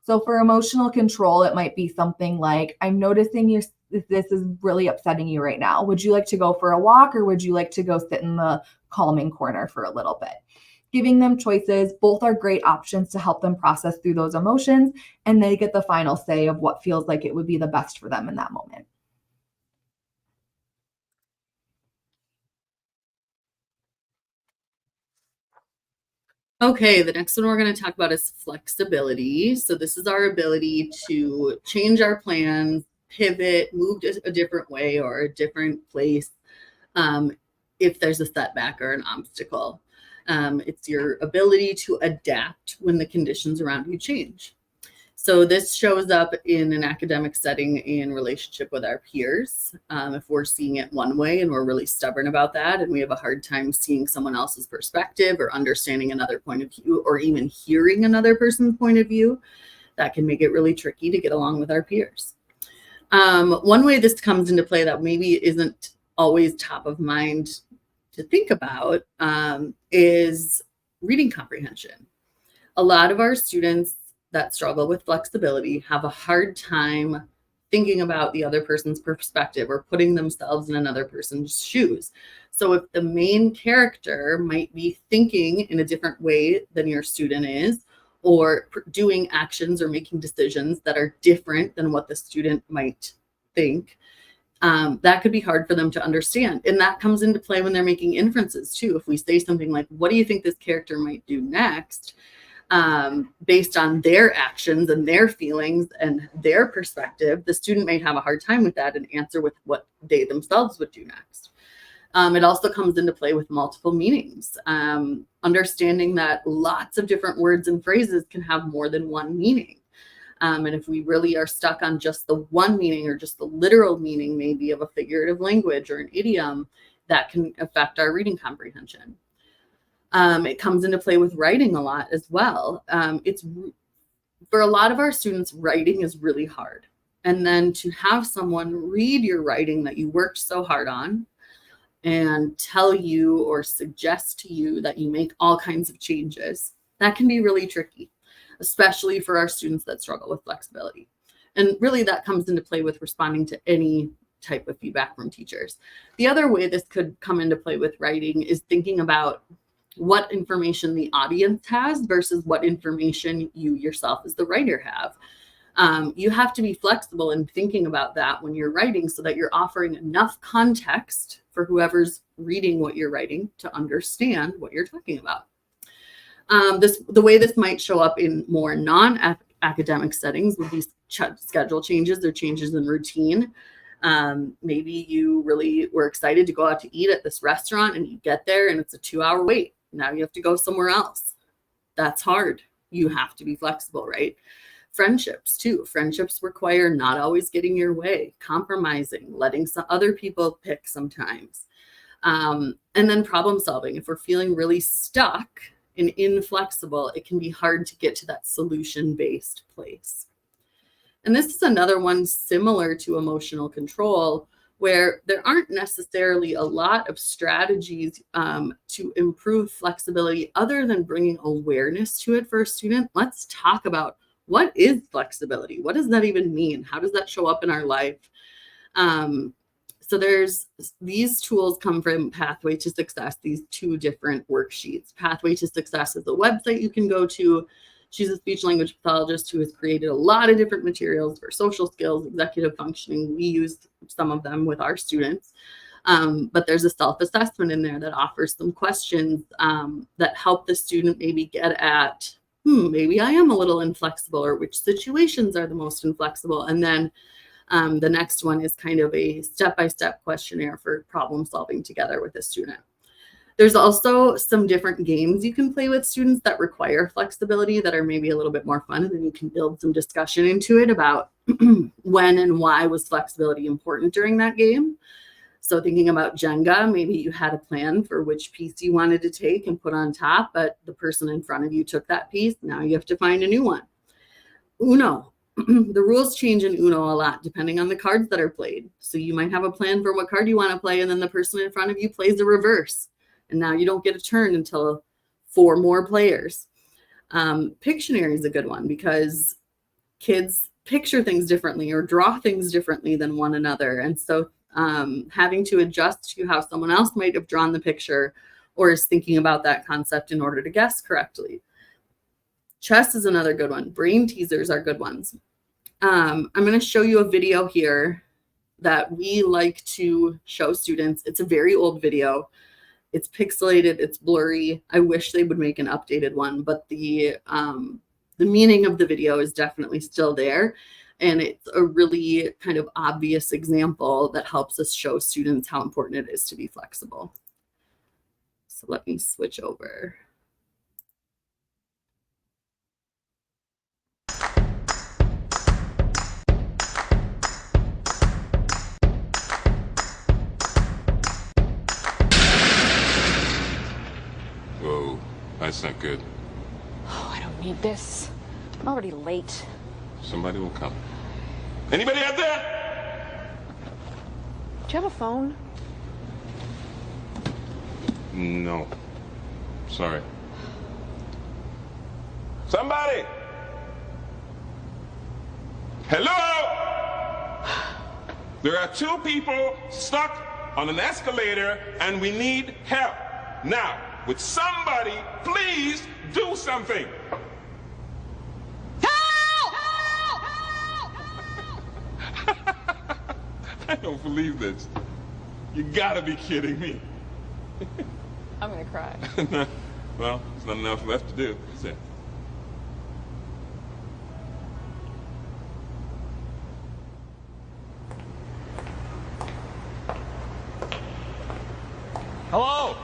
So for emotional control, it might be something like, I'm noticing this is really upsetting you right now. Would you like to go for a walk, or would you like to go sit in the calming corner for a little bit? Giving them choices, both are great options to help them process through those emotions, and they get the final say of what feels like it would be the best for them in that moment. Okay, the next one we're going to talk about is flexibility. So this is our ability to change our plans, pivot, move to a different way or a different place if there's a setback or an obstacle. It's your ability to adapt when the conditions around you change. So this shows up in an academic setting in relationship with our peers. If we're seeing it one way and we're really stubborn about that, and we have a hard time seeing someone else's perspective or understanding another point of view, or even hearing another person's point of view, that can make it really tricky to get along with our peers. One way this comes into play that maybe isn't always top of mind to think about is reading comprehension. A lot of our students that struggle with flexibility have a hard time thinking about the other person's perspective or putting themselves in another person's shoes. So if the main character might be thinking in a different way than your student is, or doing actions or making decisions that are different than what the student might think, that could be hard for them to understand. And that comes into play when they're making inferences too. If we say something like, what do you think this character might do next? Based on their actions and their feelings and their perspective, the student may have a hard time with that and answer with what they themselves would do next. It also comes into play with multiple meanings, understanding that lots of different words and phrases can have more than one meaning. And if we really are stuck on just the one meaning or just the literal meaning, maybe of a figurative language or an idiom, that can affect our reading comprehension. It comes into play with writing a lot as well. For a lot of our students, writing is really hard. And then to have someone read your writing that you worked so hard on and tell you or suggest to you that you make all kinds of changes, that can be really tricky, especially for our students that struggle with flexibility. And really that comes into play with responding to any type of feedback from teachers. The other way this could come into play with writing is thinking about what information the audience has versus what information you yourself as the writer have. You have to be flexible in thinking about that when you're writing so that you're offering enough context for whoever's reading what you're writing to understand what you're talking about. The way this might show up in more non-academic settings would be schedule changes or changes in routine. Maybe you really were excited to go out to eat at this restaurant and you get there and it's a 2-hour wait. Now you have to go somewhere else. That's hard. You have to be flexible, right? Friendships too. Friendships require not always getting your way, compromising, letting some other people pick sometimes. And then problem solving. If we're feeling really stuck and inflexible, it can be hard to get to that solution-based place. And this is another one similar to emotional control, where there aren't necessarily a lot of strategies to improve flexibility other than bringing awareness to it for a student. Let's talk about what is flexibility? What does that even mean? How does that show up in our life? So these tools come from Pathway to Success, these 2 different worksheets. Pathway to Success is a website you can go to. She's a speech language pathologist who has created a lot of different materials for social skills, executive functioning. We use some of them with our students. But there's a self-assessment in there that offers some questions that help the student maybe get at, maybe I am a little inflexible, or which situations are the most inflexible. And then the next one is kind of a step-by-step questionnaire for problem solving together with a student. There's also some different games you can play with students that require flexibility that are maybe a little bit more fun, and then you can build some discussion into it about when and why was flexibility important during that game. So thinking about Jenga, maybe you had a plan for which piece you wanted to take and put on top, but the person in front of you took that piece. Now you have to find a new one. Uno. The rules change in Uno a lot depending on the cards that are played. So you might have a plan for what card you want to play, and then the person in front of you plays the reverse. And now you don't get a turn until 4 more players. Pictionary is a good one because kids picture things differently or draw things differently than one another. And so having to adjust to how someone else might have drawn the picture or is thinking about that concept in order to guess correctly. Chess is another good one. Brain teasers are good ones. I'm going to show you a video here that we like to show students. It's a very old video. It's pixelated, it's blurry. I wish they would make an updated one, but the meaning of the video is definitely still there. And it's a really kind of obvious example that helps us show students how important it is to be flexible. So let me switch over. Whoa, that's not good. Oh, I don't need this. I'm already late. Somebody will come. Anybody out there? Do you have a phone? No. Sorry. Somebody! Hello? There are 2 people stuck on an escalator and we need help. Now, would somebody please do something? I don't believe this. You gotta be kidding me. I'm gonna cry. Well, there's nothing else left to do, is there? Hello?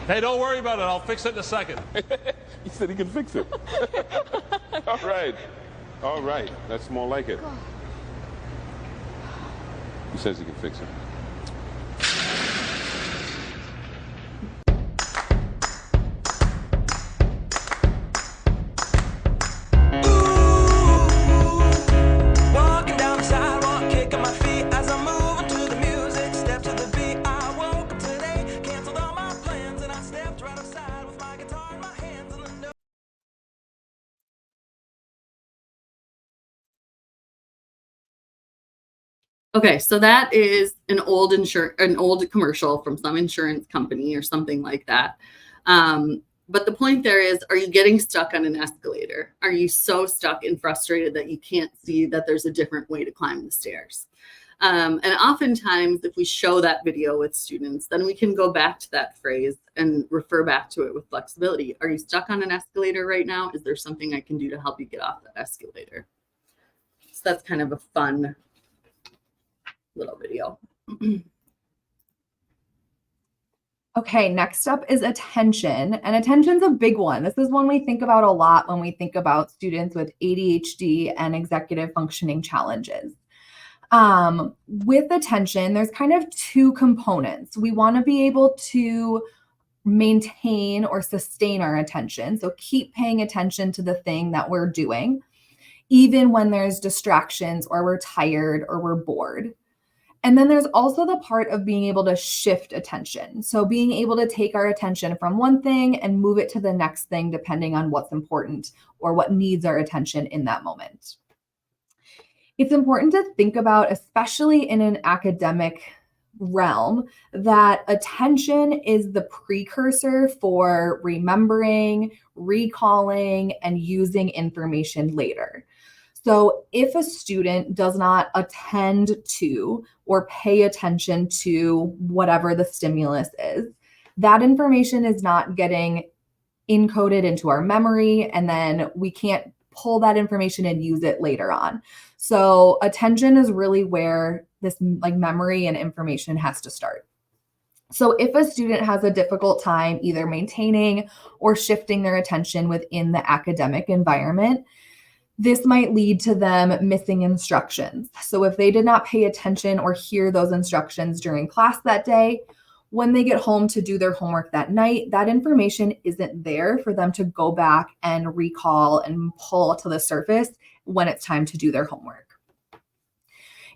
Hey, don't worry about it. I'll fix it in a second. He said he can fix it. All right. All right. That's more like it. He says he can fix it. Walking down the sidewalk, kicking my feet as I'm moving to the music. Step to the beat. I woke up today, canceled all my plans, and I stepped right outside with my guitar in my hands and the note. Okay, so that is an old commercial from some insurance company or something like that. But the point there is, are you getting stuck on an escalator? Are you so stuck and frustrated that you can't see that there's a different way to climb the stairs? And oftentimes, if we show that video with students, then we can go back to that phrase and refer back to it with flexibility. Are you stuck on an escalator right now? Is there something I can do to help you get off that escalator? So that's kind of a fun little video. Okay, next up is attention. And attention's a big one. This is one we think about a lot when we think about students with ADHD and executive functioning challenges. With attention, there's kind of two components. We want to be able to maintain or sustain our attention. So keep paying attention to the thing that we're doing, even when there's distractions or we're tired or we're bored. And then there's also the part of being able to shift attention. So being able to take our attention from one thing and move it to the next thing, depending on what's important or what needs our attention in that moment. It's important to think about, especially in an academic realm, that attention is the precursor for remembering, recalling, and using information later. So if a student does not attend to or pay attention to whatever the stimulus is, that information is not getting encoded into our memory, and then we can't pull that information and use it later on. So attention is really where this memory and information has to start. So if a student has a difficult time either maintaining or shifting their attention within the academic environment, this might lead to them missing instructions. So if they did not pay attention or hear those instructions during class that day, when they get home to do their homework that night, that information isn't there for them to go back and recall and pull to the surface when it's time to do their homework.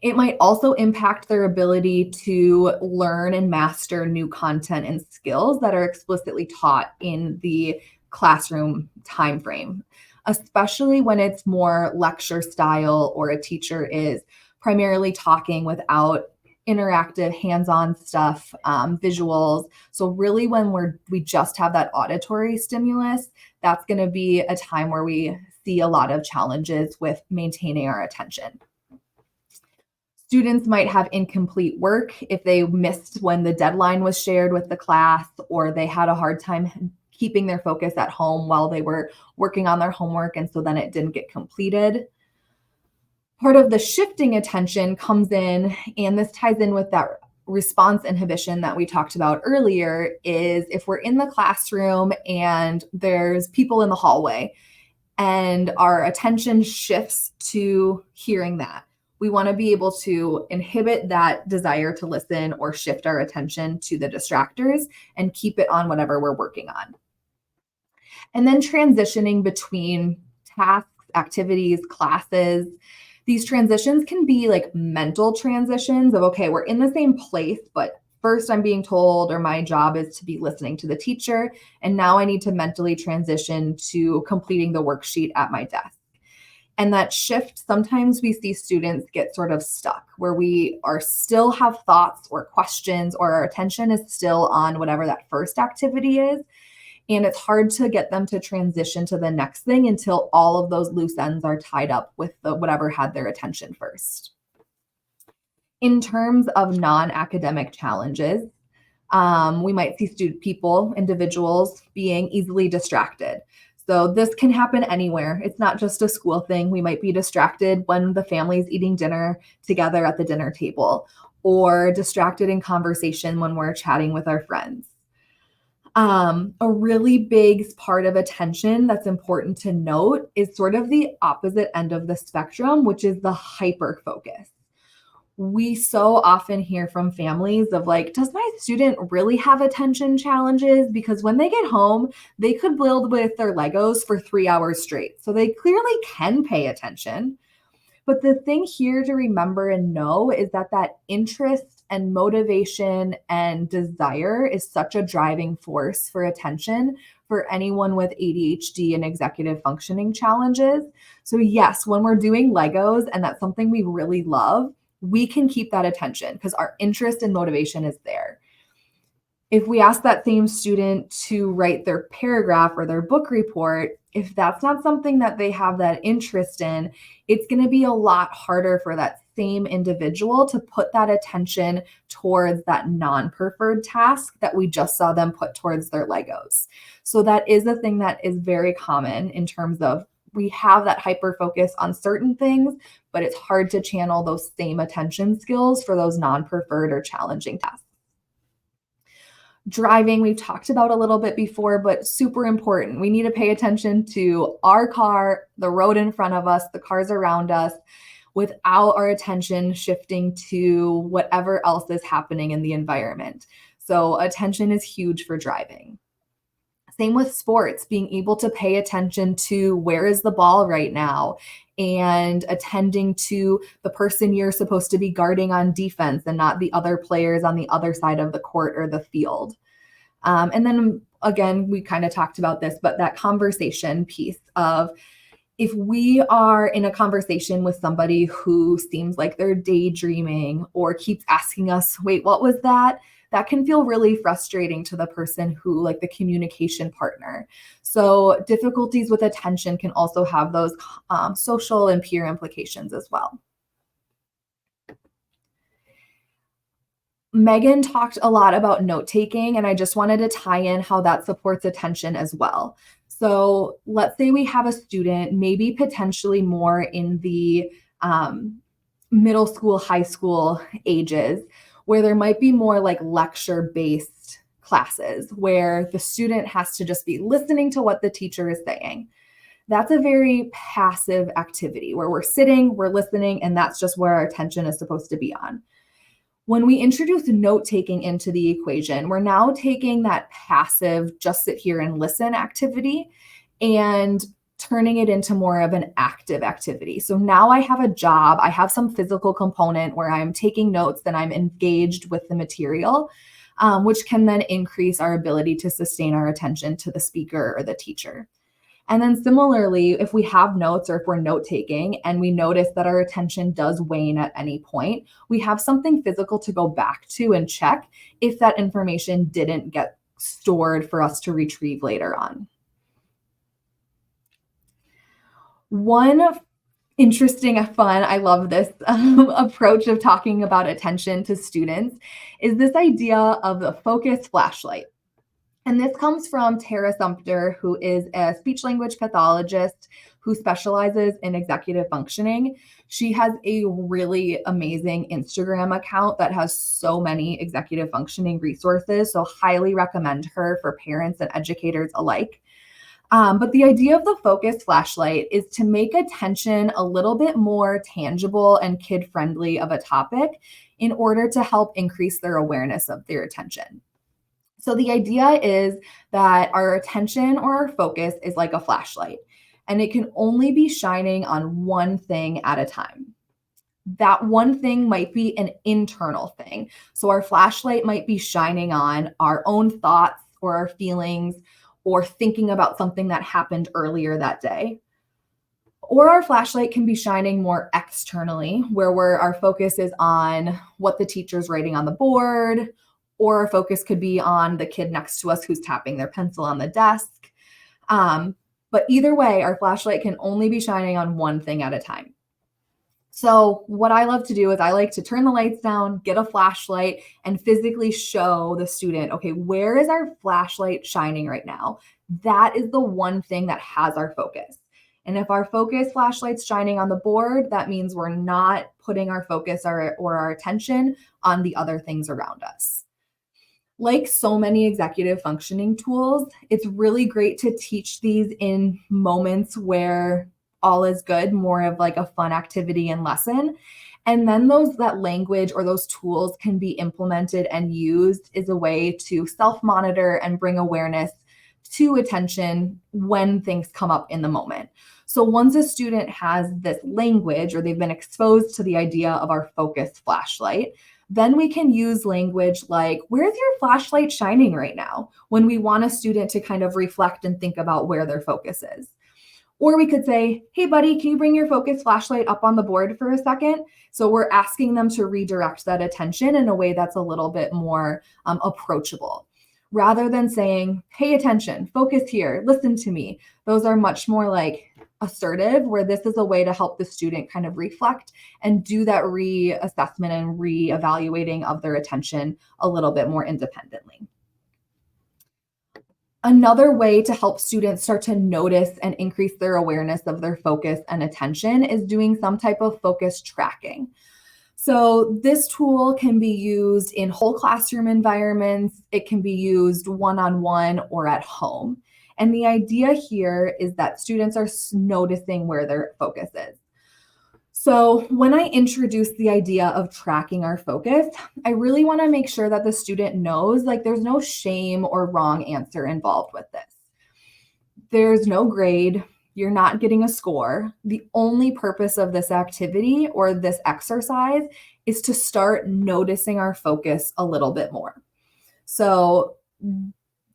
It might also impact their ability to learn and master new content and skills that are explicitly taught in the classroom timeframe, especially when it's more lecture style or a teacher is primarily talking without interactive hands-on stuff, visuals. So really when we just have that auditory stimulus, that's going to be a time where we see a lot of challenges with maintaining our attention. Students might have incomplete work if they missed when the deadline was shared with the class, or they had a hard time keeping their focus at home while they were working on their homework, and so then it didn't get completed. Part of the shifting attention comes in, and this ties in with that response inhibition that we talked about earlier, is if we're in the classroom and there's people in the hallway and our attention shifts to hearing that. We want to be able to inhibit that desire to listen or shift our attention to the distractors and keep it on whatever we're working on. And then transitioning between tasks, activities, classes. These transitions can be like mental transitions of, okay, we're in the same place, but first I'm being told, or my job is to be listening to the teacher, and now I need to mentally transition to completing the worksheet at my desk. And that shift, sometimes we see students get sort of stuck where we are still have thoughts or questions, or our attention is still on whatever that first activity is. And it's hard to get them to transition to the next thing until all of those loose ends are tied up with whatever had their attention first. In terms of non-academic challenges, we might see individuals being easily distracted. So this can happen anywhere. It's not just a school thing. We might be distracted when the family's eating dinner together at the dinner table, or distracted in conversation when we're chatting with our friends. A really big part of attention that's important to note is sort of the opposite end of the spectrum, which is the hyper focus. We so often hear from families of like, does my student really have attention challenges? Because when they get home, they could build with their Legos for 3 hours straight. So they clearly can pay attention. But the thing here to remember and know is that interest and motivation and desire is such a driving force for attention for anyone with ADHD and executive functioning challenges. So yes, when we're doing Legos and that's something we really love, we can keep that attention because our interest and motivation is there. If we ask that same student to write their paragraph or their book report, if that's not something that they have that interest in, it's going to be a lot harder for that same individual to put that attention towards that non-preferred task that we just saw them put towards their Legos. So that is a thing that is very common in terms of we have that hyper focus on certain things, but it's hard to channel those same attention skills for those non-preferred or challenging tasks. Driving, we've talked about a little bit before, but super important. We need to pay attention to our car, the road in front of us, the cars around us, without our attention shifting to whatever else is happening in the environment. So attention is huge for driving. Same with sports, being able to pay attention to where is the ball right now and attending to the person you're supposed to be guarding on defense and not the other players on the other side of the court or the field. And then again, we kind of talked about this, but that conversation piece of if we are in a conversation with somebody who seems like they're daydreaming or keeps asking us, wait, what was that? That can feel really frustrating to the person who, like the communication partner. So difficulties with attention can also have those social and peer implications as well. Meghan talked a lot about note-taking, and I just wanted to tie in how that supports attention as well. So let's say we have a student, maybe potentially more in the middle school, high school ages, where there might be more like lecture-based classes where the student has to just be listening to what the teacher is saying. That's a very passive activity where we're sitting, we're listening, and that's just where our attention is supposed to be on. When we introduce note-taking into the equation, we're now taking that passive, just sit here and listen activity and turning it into more of an active activity. So now I have a job, I have some physical component where I'm taking notes and I'm engaged with the material, which can then increase our ability to sustain our attention to the speaker or the teacher. And then similarly, if we have notes or if we're note-taking and we notice that our attention does wane at any point, we have something physical to go back to and check if that information didn't get stored for us to retrieve later on. One interesting, fun, I love this approach of talking about attention to students is this idea of the focus flashlight. And this comes from Tara Sumter, who is a speech language pathologist who specializes in executive functioning. She has a really amazing Instagram account that has so many executive functioning resources, so highly recommend her for parents and educators alike. But the idea of the focus flashlight is to make attention a little bit more tangible and kid-friendly of a topic in order to help increase their awareness of their attention. So the idea is that our attention or our focus is like a flashlight, and it can only be shining on one thing at a time. That one thing might be an internal thing. So our flashlight might be shining on our own thoughts or our feelings or thinking about something that happened earlier that day. Or our flashlight can be shining more externally, where our focus is on what the teacher's writing on the board, or our focus could be on the kid next to us who's tapping their pencil on the desk. But either way, our flashlight can only be shining on one thing at a time. So what I love to do is I like to turn the lights down, get a flashlight, and physically show the student, okay, where is our flashlight shining right now? That is the one thing that has our focus. And if our focus flashlight's shining on the board, that means we're not putting our focus or our attention on the other things around us. Like so many executive functioning tools, it's really great to teach these in moments where all is good, more of like a fun activity and lesson. And then that language or those tools can be implemented and used as a way to self-monitor and bring awareness to attention when things come up in the moment. So once a student has this language or they've been exposed to the idea of our focused flashlight, then we can use language like, where's your flashlight shining right now? When we want a student to kind of reflect and think about where their focus is. Or we could say, hey, buddy, can you bring your focus flashlight up on the board for a second? So we're asking them to redirect that attention in a way that's a little bit more approachable. Rather than saying, pay attention, focus here, listen to me. Those are much more like assertive, where this is a way to help the student kind of reflect and do that reassessment and reevaluating of their attention a little bit more independently. Another way to help students start to notice and increase their awareness of their focus and attention is doing some type of focus tracking. So this tool can be used in whole classroom environments. It can be used one-on-one or at home. And the idea here is that students are noticing where their focus is. So when I introduce the idea of tracking our focus, I really want to make sure that the student knows like there's no shame or wrong answer involved with this. There's no grade. You're not getting a score. The only purpose of this activity or this exercise is to start noticing our focus a little bit more. So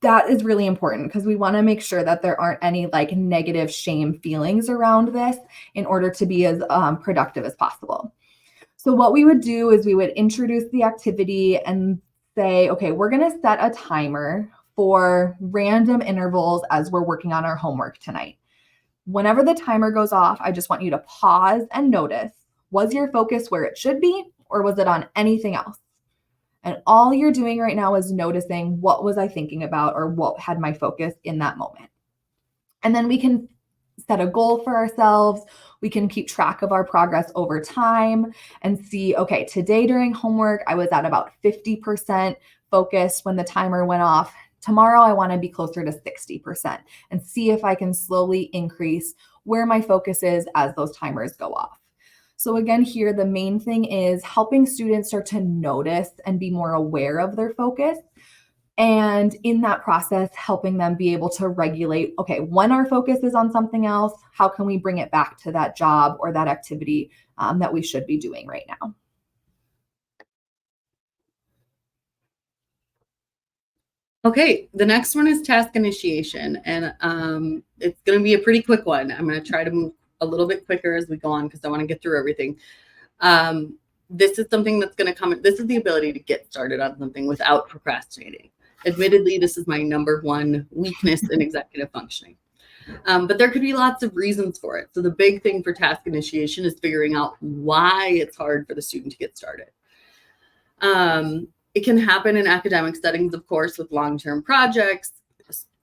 that is really important because we want to make sure that there aren't any like negative shame feelings around this in order to be as productive as possible. So what we would do is we would introduce the activity and say, okay, we're going to set a timer for random intervals as we're working on our homework tonight. Whenever the timer goes off, I just want you to pause and notice, was your focus where it should be or was it on anything else? And all you're doing right now is noticing what was I thinking about or what had my focus in that moment. And then we can set a goal for ourselves. We can keep track of our progress over time and see, okay, today during homework, I was at about 50% focused when the timer went off. Tomorrow, I want to be closer to 60% and see if I can slowly increase where my focus is as those timers go off. So again, here, the main thing is helping students start to notice and be more aware of their focus. And in that process, helping them be able to regulate, okay, when our focus is on something else, how can we bring it back to that job or that activity that we should be doing right now? Okay, the next one is task initiation, and it's going to be a pretty quick one. I'm going to try to move a little bit quicker as we go on because I want to get through everything. This is something that's going to come. This is the ability to get started on something without procrastinating. Admittedly, this is my number one weakness in executive functioning. But there could be lots of reasons for it. So the big thing for task initiation is figuring out why it's hard for the student to get started. It can happen in academic settings, of course, with long-term projects,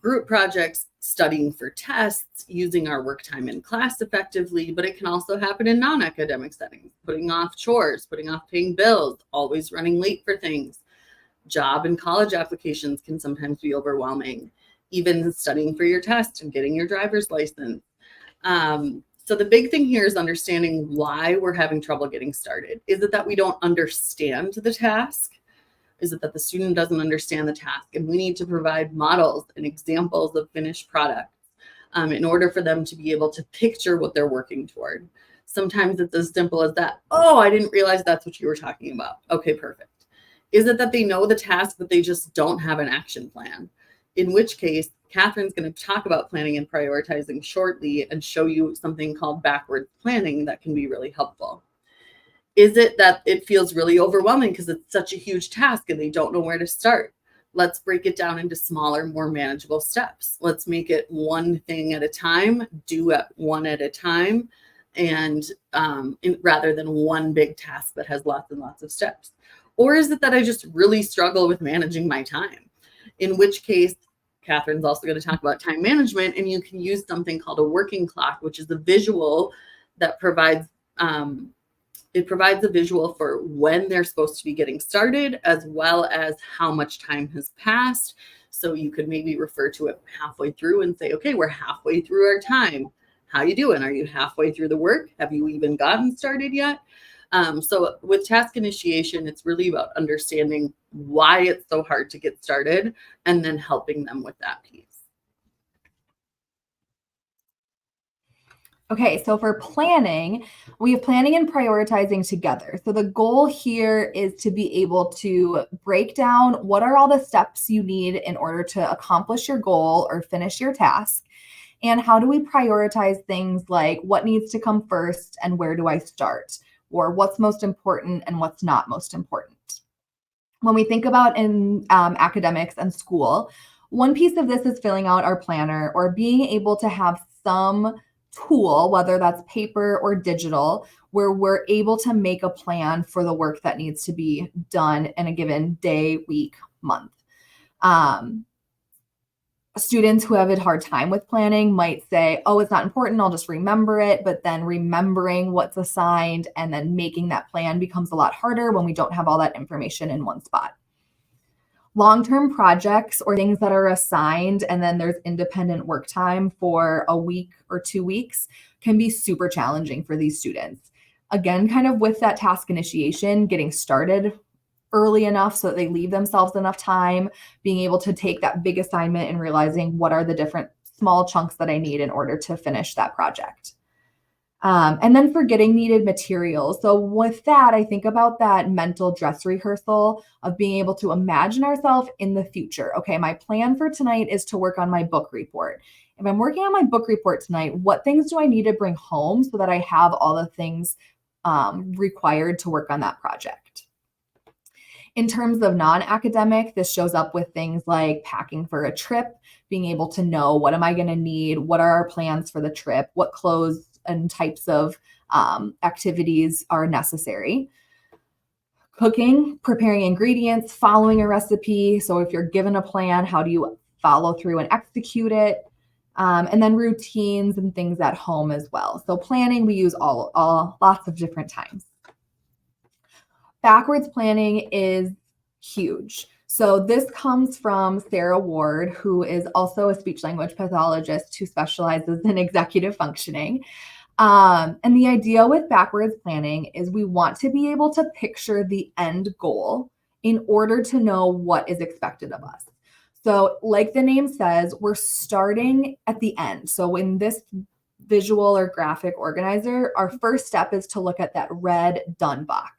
group projects, studying for tests, using our work time in class effectively, but it can also happen in non-academic settings, putting off chores, putting off paying bills, always running late for things. Job and college applications can sometimes be overwhelming, even studying for your test and getting your driver's license. So the big thing here is understanding why we're having trouble getting started. Is it that we don't understand the task? Is it that the student doesn't understand the task and we need to provide models and examples of finished products in order for them to be able to picture what they're working toward? Sometimes it's as simple as that. Oh, I didn't realize that's what you were talking about. Okay, perfect. Is it that they know the task, but they just don't have an action plan? In which case, Catherine's going to talk about planning and prioritizing shortly and show you something called backwards planning that can be really helpful. Is it that it feels really overwhelming because it's such a huge task and they don't know where to start? Let's break it down into smaller, more manageable steps. Let's make it one thing at a time, do it one at a time, and rather than one big task that has lots and lots of steps? Or is it that I just really struggle with managing my time? In which case, Catherine's also going to talk about time management, and you can use something called a working clock, which is a visual that provides a visual for when they're supposed to be getting started, as well as how much time has passed. So you could maybe refer to it halfway through and say, okay, we're halfway through our time. How you doing? Are you halfway through the work? Have you even gotten started yet? So with task initiation, it's really about understanding why it's so hard to get started and then helping them with that piece. Okay, so for planning, we have planning and prioritizing together. So the goal here is to be able to break down what are all the steps you need in order to accomplish your goal or finish your task. And how do we prioritize things like what needs to come first and where do I start? Or what's most important and what's not most important. When we think about in academics and school, one piece of this is filling out our planner or being able to have some tool, whether that's paper or digital, where we're able to make a plan for the work that needs to be done in a given day, week, month. Students who have a hard time with planning might say, oh, it's not important, I'll just remember it. But then remembering what's assigned and then making that plan becomes a lot harder when we don't have all that information in one spot. Long-term projects or things that are assigned and then there's independent work time for a week or 2 weeks can be super challenging for these students. Again, kind of with that task initiation, getting started early enough so that they leave themselves enough time, being able to take that big assignment and realizing what are the different small chunks that I need in order to finish that project. And then for getting needed materials. So with that, I think about that mental dress rehearsal of being able to imagine ourselves in the future. Okay, my plan for tonight is to work on my book report. If I'm working on my book report tonight, what things do I need to bring home so that I have all the things required to work on that project? In terms of non-academic, this shows up with things like packing for a trip, being able to know what am I going to need, what are our plans for the trip, what clothes and types of activities are necessary. Cooking, preparing ingredients, following a recipe. So if you're given a plan, how do you follow through and execute it? And then routines and things at home as well. So planning, we use all lots of different times. Backwards planning is huge. So this comes from Sarah Ward, who is also a speech language pathologist who specializes in executive functioning. And the idea with backwards planning is we want to be able to picture the end goal in order to know what is expected of us. So like the name says, we're starting at the end. So in this visual or graphic organizer, our first step is to look at that red done box.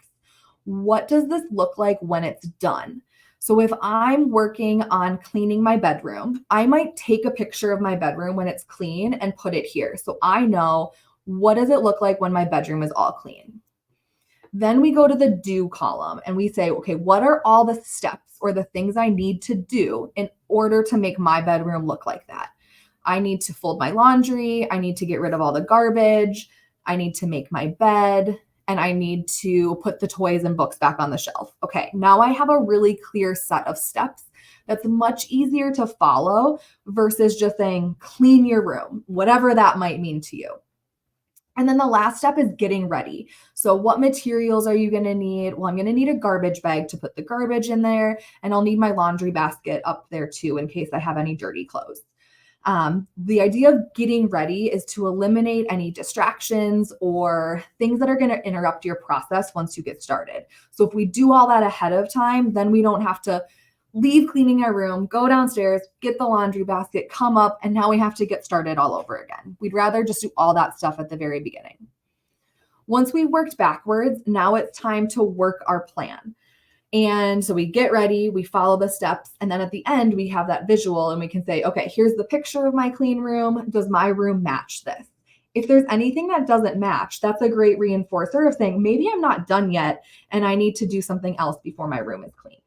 What does this look like when it's done? So if I'm working on cleaning my bedroom, I might take a picture of my bedroom when it's clean and put it here. So I know what does it look like when my bedroom is all clean. Then we go to the do column and we say, okay, what are all the steps or the things I need to do in order to make my bedroom look like that? I need to fold my laundry. I need to get rid of all the garbage. I need to make my bed. And I need to put the toys and books back on the shelf. Okay, now I have a really clear set of steps that's much easier to follow versus just saying, clean your room, whatever that might mean to you. And then the last step is getting ready. So what materials are you going to need? Well, I'm going to need a garbage bag to put the garbage in there, and I'll need my laundry basket up there too in case I have any dirty clothes. The idea of getting ready is to eliminate any distractions or things that are going to interrupt your process once you get started. So if we do all that ahead of time, then we don't have to leave cleaning our room, go downstairs, get the laundry basket, come up, and now we have to get started all over again. We'd rather just do all that stuff at the very beginning. Once we worked backwards, now it's time to work our plan. And so we get ready, we follow the steps, and then at the end, we have that visual and we can say, okay, here's the picture of my clean room. Does my room match this? If there's anything that doesn't match, that's a great reinforcer of saying, maybe I'm not done yet and I need to do something else before my room is clean.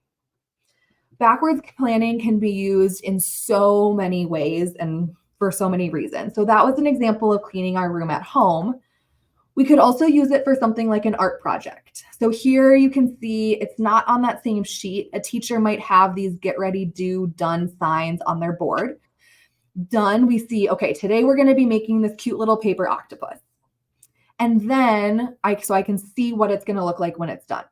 Backwards planning can be used in so many ways and for so many reasons. So that was an example of cleaning our room at home. We could also use it for something like an art project. So here you can see it's not on that same sheet. A teacher might have these get ready, do, done signs on their board. Done, we see, okay, today we're going to be making this cute little paper octopus. And then so I can see what it's going to look like when it's done.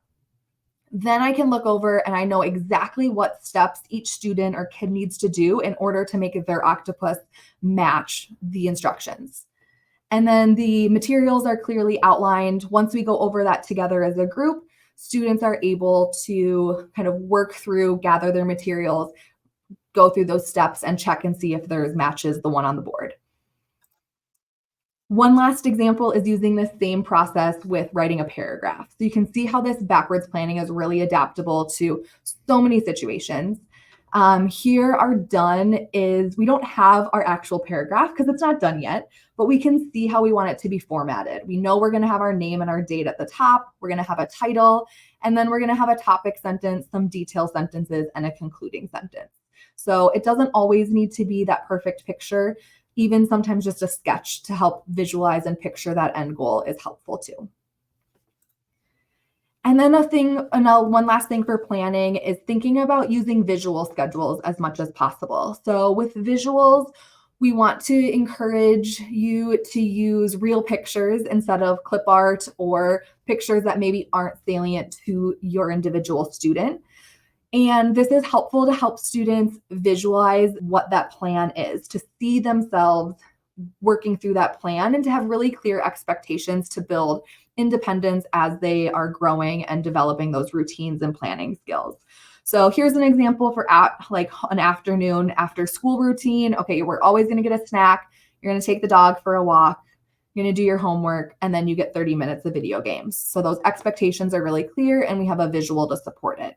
Then I can look over and I know exactly what steps each student or kid needs to do in order to make their octopus match the instructions. And then the materials are clearly outlined. Once we go over that together as a group, students are able to kind of work through, gather their materials, go through those steps and check and see if theirs matches the one on the board. One last example is using the same process with writing a paragraph. So you can see how this backwards planning is really adaptable to so many situations. Here our done is, we don't have our actual paragraph because it's not done yet, but we can see how we want it to be formatted. We know we're going to have our name and our date at the top. We're going to have a title, and then we're going to have a topic sentence, some detail sentences, and a concluding sentence. So it doesn't always need to be that perfect picture. Even sometimes just a sketch to help visualize and picture that end goal is helpful too. And then one last thing for planning is thinking about using visual schedules as much as possible. So with visuals, we want to encourage you to use real pictures instead of clip art or pictures that maybe aren't salient to your individual student. And this is helpful to help students visualize what that plan is, to see themselves working through that plan and to have really clear expectations to build independence as they are growing and developing those routines and planning skills. So here's an example for like an afternoon after school routine. Okay, we're always going to get a snack. You're going to take the dog for a walk. You're going to do your homework, and then you get 30 minutes of video games. So those expectations are really clear, and we have a visual to support it.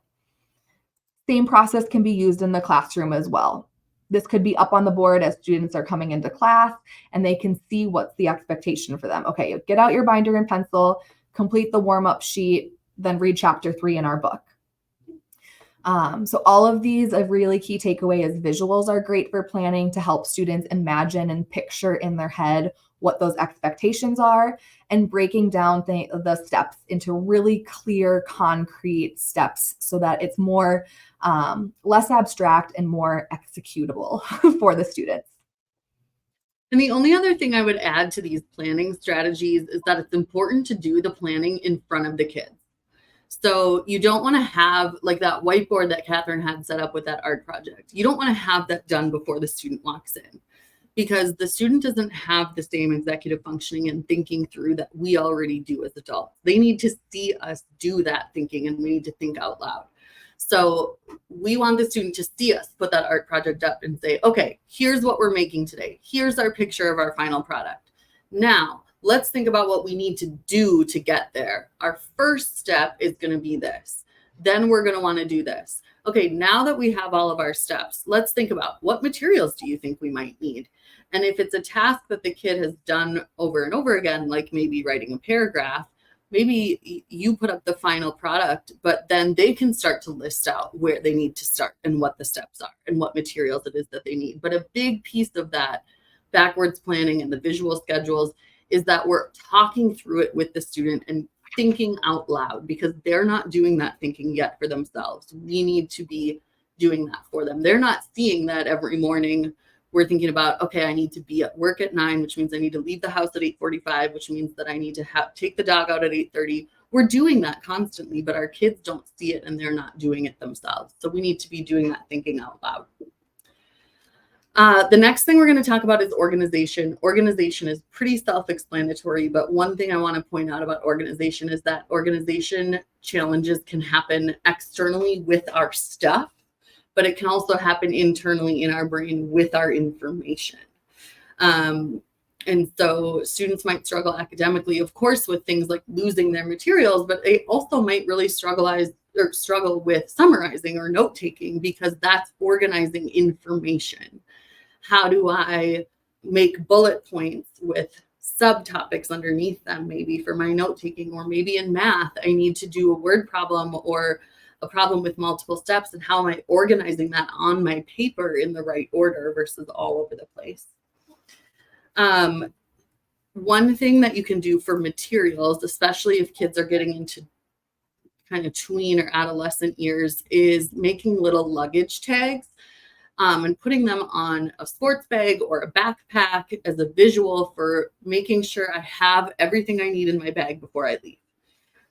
Same process can be used in the classroom as well. This could be up on the board as students are coming into class and they can see what's the expectation for them. Okay, get out your binder and pencil, complete the warm-up sheet, then read chapter 3 in our book. So all of these, a really key takeaway is visuals are great for planning to help students imagine and picture in their head what those expectations are, and breaking down the steps into really clear, concrete steps so that it's more less abstract and more executable for the students. And the only other thing I would add to these planning strategies is that it's important to do the planning in front of the kids. So you don't want to have like that whiteboard that Catherine had set up with that art project. You don't want to have that done before the student walks in, because the student doesn't have the same executive functioning and thinking through that we already do as adults. They need to see us do that thinking, and we need to think out loud. So we want the student to see us put that art project up and say, okay, here's what we're making today. Here's our picture of our final product. Now, let's think about what we need to do to get there. Our first step is going to be this. Then we're going to want to do this. Okay, now that we have all of our steps, let's think about what materials do you think we might need? And if it's a task that the kid has done over and over again, like maybe writing a paragraph, maybe you put up the final product, but then they can start to list out where they need to start and what the steps are and what materials it is that they need. But a big piece of that backwards planning and the visual schedules is that we're talking through it with the student and thinking out loud, because they're not doing that thinking yet for themselves. We need to be doing that for them. They're not seeing that every morning. We're thinking about, okay, I need to be at work at 9, which means I need to leave the house at 8:45, which means that I need to take the dog out at 8:30. We're doing that constantly, but our kids don't see it and they're not doing it themselves. So we need to be doing that thinking out loud. The next thing we're going to talk about is organization. Organization is pretty self-explanatory, but one thing I want to point out about organization is that organization challenges can happen externally with our stuff, but it can also happen internally in our brain with our information. And so students might struggle academically, of course, with things like losing their materials, but they also might really struggle with summarizing or note-taking, because that's organizing information. How do I make bullet points with subtopics underneath them, maybe for my note-taking, or maybe in math, I need to do a word problem or a problem with multiple steps, and how am I organizing that on my paper in the right order versus all over the place? one thing that you can do for materials, especially if kids are getting into kind of tween or adolescent years, is making little luggage tags and putting them on a sports bag or a backpack as a visual for making sure I have everything I need in my bag before I leave.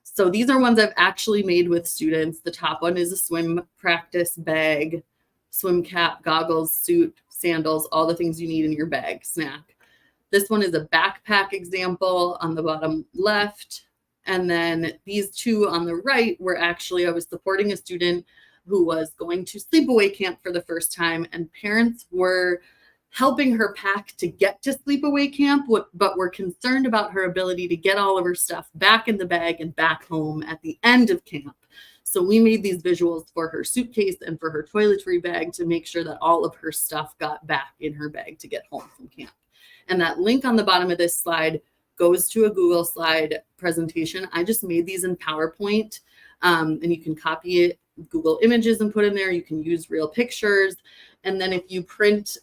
So these are ones I've actually made with students. The top one is a swim practice bag, swim cap, goggles, suit, sandals, all the things you need in your bag, snack. This one is a backpack example on the bottom left. And then these two on the right were actually, I was supporting a student who was going to sleepaway camp for the first time, and parents were helping her pack to get to sleepaway camp, but were concerned about her ability to get all of her stuff back in the bag and back home at the end of camp. So we made these visuals for her suitcase and for her toiletry bag to make sure that all of her stuff got back in her bag to get home from camp. And that link on the bottom of this slide goes to a Google slide presentation. I just made these in PowerPoint, and you can copy it, Google Images, and put in there. You can use real pictures. And then if you print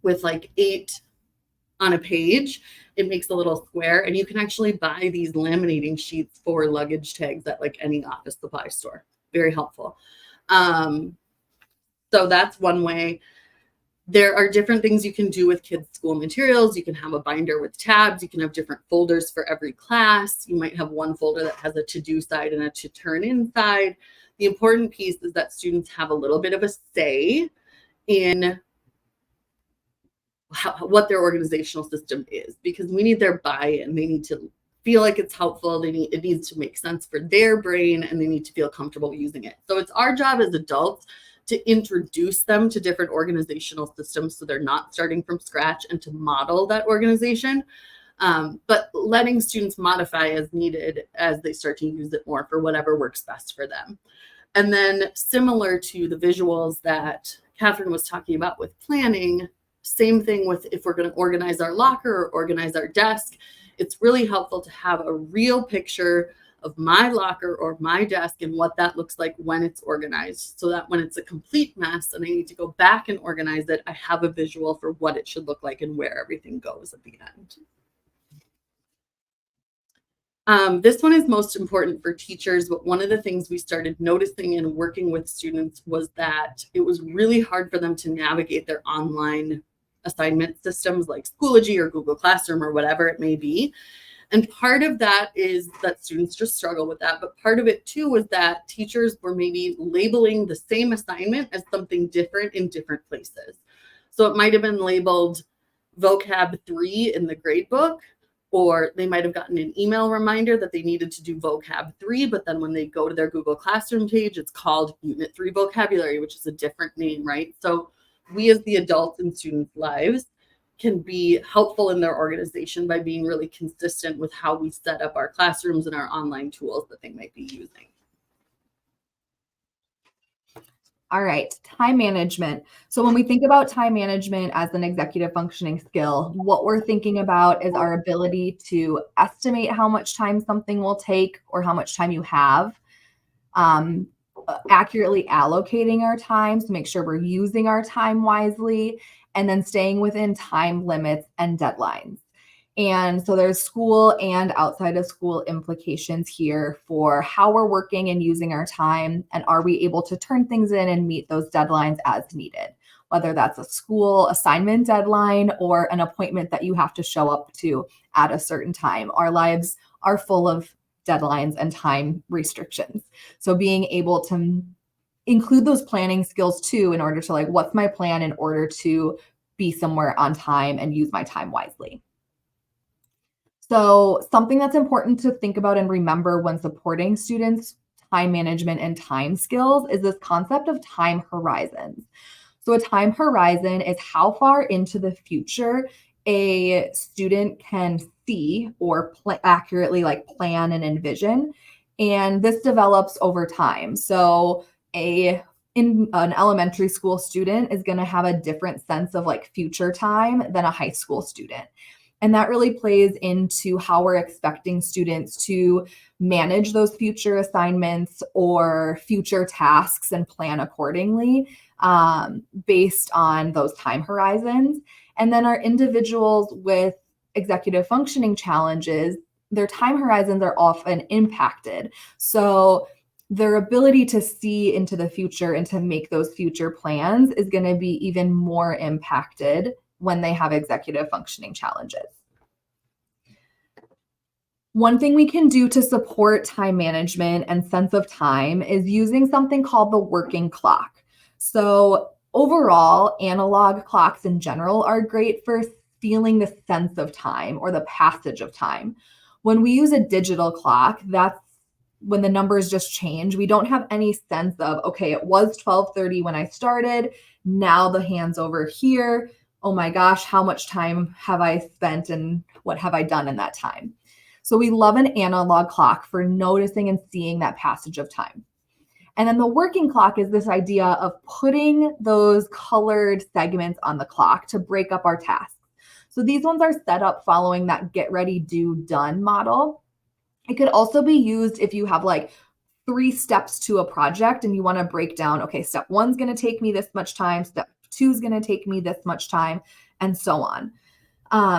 with like 8 on a page, it makes a little square, and you can actually buy these laminating sheets for luggage tags at like any office supply store. Very helpful. So that's one way. There are different things you can do with kids' school materials. You can have a binder with tabs. You can have different folders for every class. You might have one folder that has a to-do side and a to-turn-in side. The important piece is that students have a little bit of a say in what their organizational system is, because we need their buy-in. They need to feel like it's helpful. It needs to make sense for their brain, and they need to feel comfortable using it. So it's our job as adults to introduce them to different organizational systems so they're not starting from scratch, and to model that organization, but letting students modify as needed as they start to use it more for whatever works best for them. And then similar to the visuals that Catherine was talking about with planning, same thing with if we're going to organize our locker or organize our desk, it's really helpful to have a real picture of my locker or my desk and what that looks like when it's organized, so that when it's a complete mess and I need to go back and organize it, I have a visual for what it should look like and where everything goes at the end. This one is most important for teachers, but one of the things we started noticing and working with students was that it was really hard for them to navigate their online assignment systems like Schoology or Google Classroom or whatever it may be. And part of that is that students just struggle with that. But part of it too was that teachers were maybe labeling the same assignment as something different in different places. So it might have been labeled vocab 3 in the grade book, or they might have gotten an email reminder that they needed to do vocab 3, but then when they go to their Google Classroom page, it's called Unit 3 Vocabulary, which is a different name, right? So we as the adults in students' lives can be helpful in their organization by being really consistent with how we set up our classrooms and our online tools that they might be using. All right, time management. So when we think about time management as an executive functioning skill, what we're thinking about is our ability to estimate how much time something will take or how much time you have, accurately allocating our time to make sure we're using our time wisely, and then staying within time limits and deadlines. And so there's school and outside of school implications here for how we're working and using our time, and are we able to turn things in and meet those deadlines as needed, whether that's a school assignment deadline or an appointment that you have to show up to at a certain time. Our lives are full of deadlines and time restrictions. So being able to include those planning skills too, in order to like, what's my plan in order to be somewhere on time and use my time wisely. So something that's important to think about and remember when supporting students' time management and time skills is this concept of time horizons. So a time horizon is how far into the future a student can see or accurately like plan and envision. And this develops over time. So in an elementary school student is going to have a different sense of like future time than a high school student. And that really plays into how we're expecting students to manage those future assignments or future tasks and plan accordingly based on those time horizons. And then our individuals with executive functioning challenges, their time horizons are often impacted. So their ability to see into the future and to make those future plans is going to be even more impacted when they have executive functioning challenges. One thing we can do to support time management and sense of time is using something called the working clock. So overall, analog clocks in general are great for feeling the sense of time or the passage of time. When we use a digital clock, that's when the numbers just change. We don't have any sense of, okay, it was 12:30 when I started. Now the hand's over here. Oh my gosh, how much time have I spent and what have I done in that time? So we love an analog clock for noticing and seeing that passage of time. And then the working clock is this idea of putting those colored segments on the clock to break up our tasks. So these ones are set up following that get ready, do, done model. It could also be used if you have like 3 steps to a project and you want to break down, okay, step 1's going to take me this much time, step 2's going to take me this much time, and so on.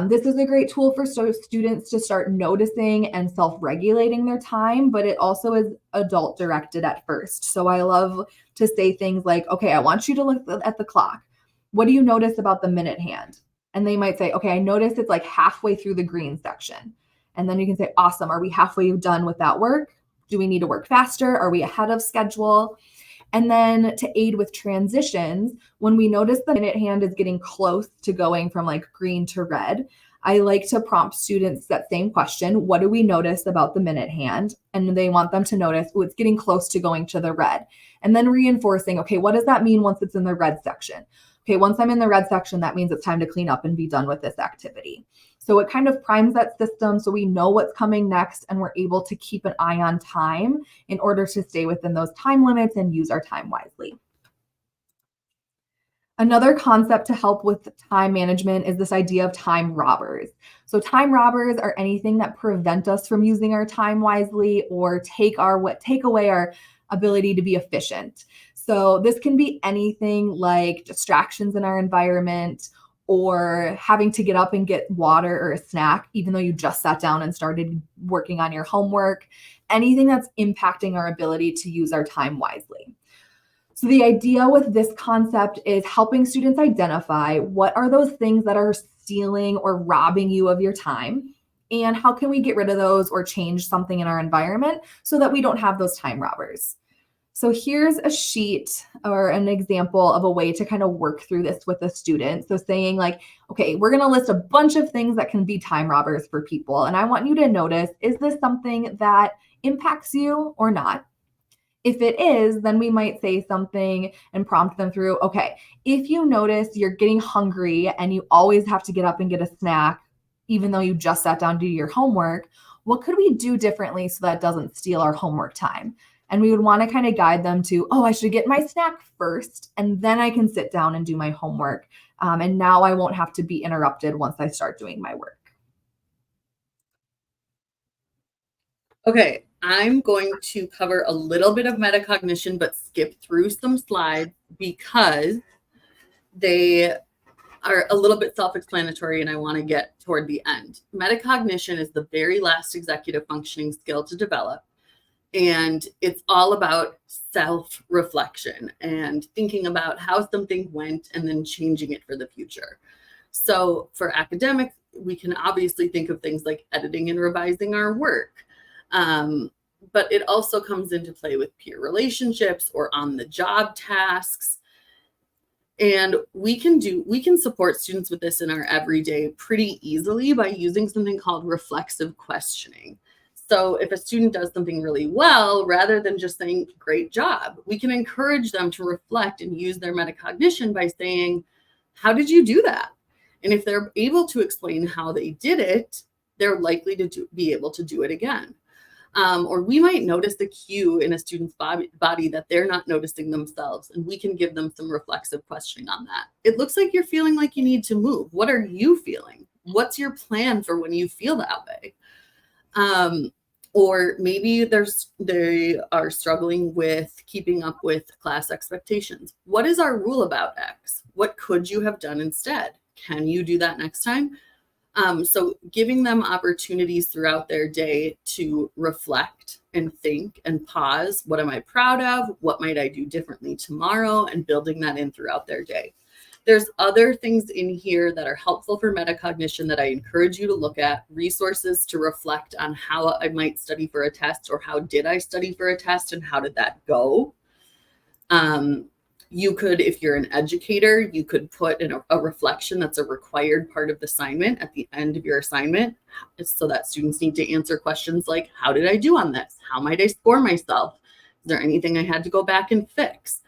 This is a great tool for students to start noticing and self-regulating their time, but it also is adult directed at first. So I love to say things like, okay, I want you to look at the clock. What do you notice about the minute hand? And they might say, okay, I notice it's like halfway through the green section. And then you can say, awesome, are we halfway done with that work? Do we need to work faster? Are we ahead of schedule? And then to aid with transitions, when we notice the minute hand is getting close to going from like green to red, I like to prompt students that same question. What do we notice about the minute hand? And they want them to notice, oh, it's getting close to going to the red. And then reinforcing, okay, what does that mean once it's in the red section? Okay, once I'm in the red section, that means it's time to clean up and be done with this activity. So it kind of primes that system so we know what's coming next and we're able to keep an eye on time in order to stay within those time limits and use our time wisely. Another concept to help with time management is this idea of time robbers. So time robbers are anything that prevent us from using our time wisely or take away our ability to be efficient. So this can be anything like distractions in our environment, or having to get up and get water or a snack, even though you just sat down and started working on your homework, anything that's impacting our ability to use our time wisely. So the idea with this concept is helping students identify what are those things that are stealing or robbing you of your time, and how can we get rid of those or change something in our environment so that we don't have those time robbers. So here's a sheet or an example of a way to kind of work through this with a student. So saying like, okay, we're going to list a bunch of things that can be time robbers for people. And I want you to notice, is this something that impacts you or not? If it is, then we might say something and prompt them through, okay, if you notice you're getting hungry and you always have to get up and get a snack, even though you just sat down to do your homework, what could we do differently so that doesn't steal our homework time? And we would want to kind of guide them to, oh, I should get my snack first, and then I can sit down and do my homework. And now I won't have to be interrupted once I start doing my work. Okay, I'm going to cover a little bit of metacognition, but skip through some slides because they are a little bit self-explanatory and I want to get toward the end. Metacognition is the very last executive functioning skill to develop. And it's all about self-reflection and thinking about how something went and then changing it for the future. So for academics, we can obviously think of things like editing and revising our work. But it also comes into play with peer relationships or on-the-job tasks. And we can support students with this in our everyday pretty easily by using something called reflexive questioning. So if a student does something really well, rather than just saying, great job, we can encourage them to reflect and use their metacognition by saying, how did you do that? And if they're able to explain how they did it, they're likely to be able to do it again. Or we might notice the cue in a student's body that they're not noticing themselves, and we can give them some reflexive questioning on that. It looks like you're feeling like you need to move. What are you feeling? what's your plan for when you feel that way? Or maybe they are struggling with keeping up with class expectations. What is our rule about X? What could you have done instead? Can you do that next time? So giving them opportunities throughout their day to reflect and think and pause. What am I proud of? What might I do differently tomorrow? And building that in throughout their day. There's other things in here that are helpful for metacognition that I encourage you to look at, resources to reflect on how I might study for a test, or how did I study for a test and how did that go? You could, if you're an educator, you could put in a reflection that's a required part of the assignment at the end of your assignment, so that students need to answer questions like, how did I do on this? How might I score myself? Is there anything I had to go back and fix?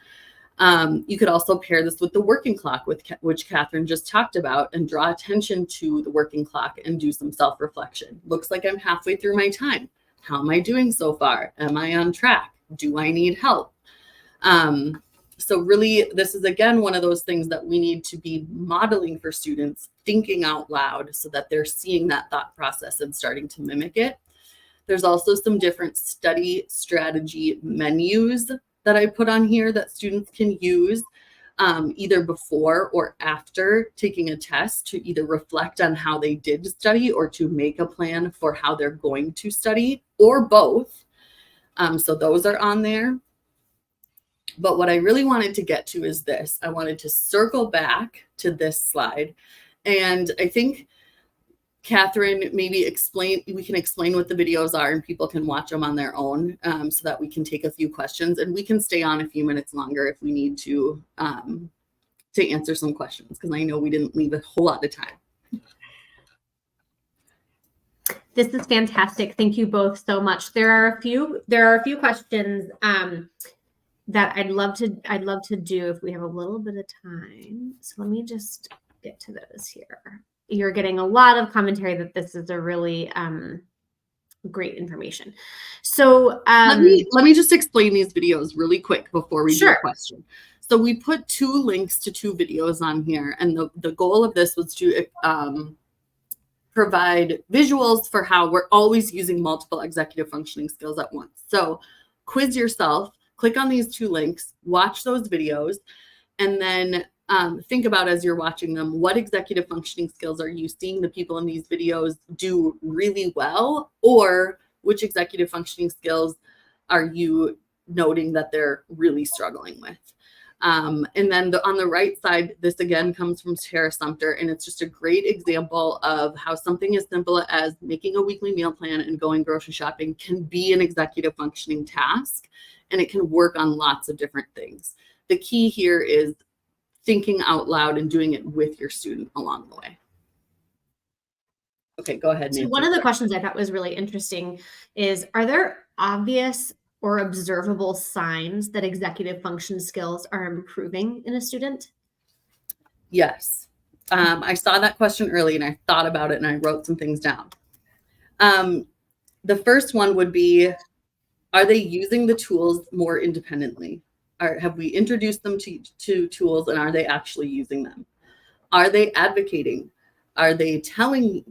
You could also pair this with the working clock, which Catherine just talked about, and draw attention to the working clock and do some self-reflection. Looks like I'm halfway through my time. How am I doing so far? Am I on track? Do I need help? So really, this is, again, one of those things that we need to be modeling for students, thinking out loud so that they're seeing that thought process and starting to mimic it. There's also some different study strategy menus that I put on here that students can use either before or after taking a test to either reflect on how they did study or to make a plan for how they're going to study, or both. So those are on there. But what I really wanted to get to is this. I wanted to circle back to this slide. And I think Catherine, maybe we can explain what the videos are and people can watch them on their own, so that we can take a few questions, and we can stay on a few minutes longer if we need to answer some questions, because I know we didn't leave a whole lot of time. This is fantastic. Thank you both so much. There are a few questions that I'd love to do if we have a little bit of time. So let me just get to those here. You're getting a lot of commentary that this is a really great information. So let me just explain these videos really quick before we do a question. So we put 2 links to 2 videos on here, and the goal of this was to provide visuals for how we're always using multiple executive functioning skills at once. So quiz yourself, click on these 2 links, watch those videos, and then think about, as you're watching them, what executive functioning skills are you seeing the people in these videos do really well, or which executive functioning skills are you noting that they're really struggling with? And then on the right side, this again comes from Tara Sumter, and it's just a great example of how something as simple as making a weekly meal plan and going grocery shopping can be an executive functioning task, and it can work on lots of different things. The key here is thinking out loud and doing it with your student along the way. Okay, go ahead, Nancy. So one of the questions I thought was really interesting is, are there obvious or observable signs that executive function skills are improving in a student? Yes. I saw that question early and I thought about it and I wrote some things down. The first one would be, are they using the tools more independently? Have we introduced them to tools, and are they actually using them? Are they advocating? Are they telling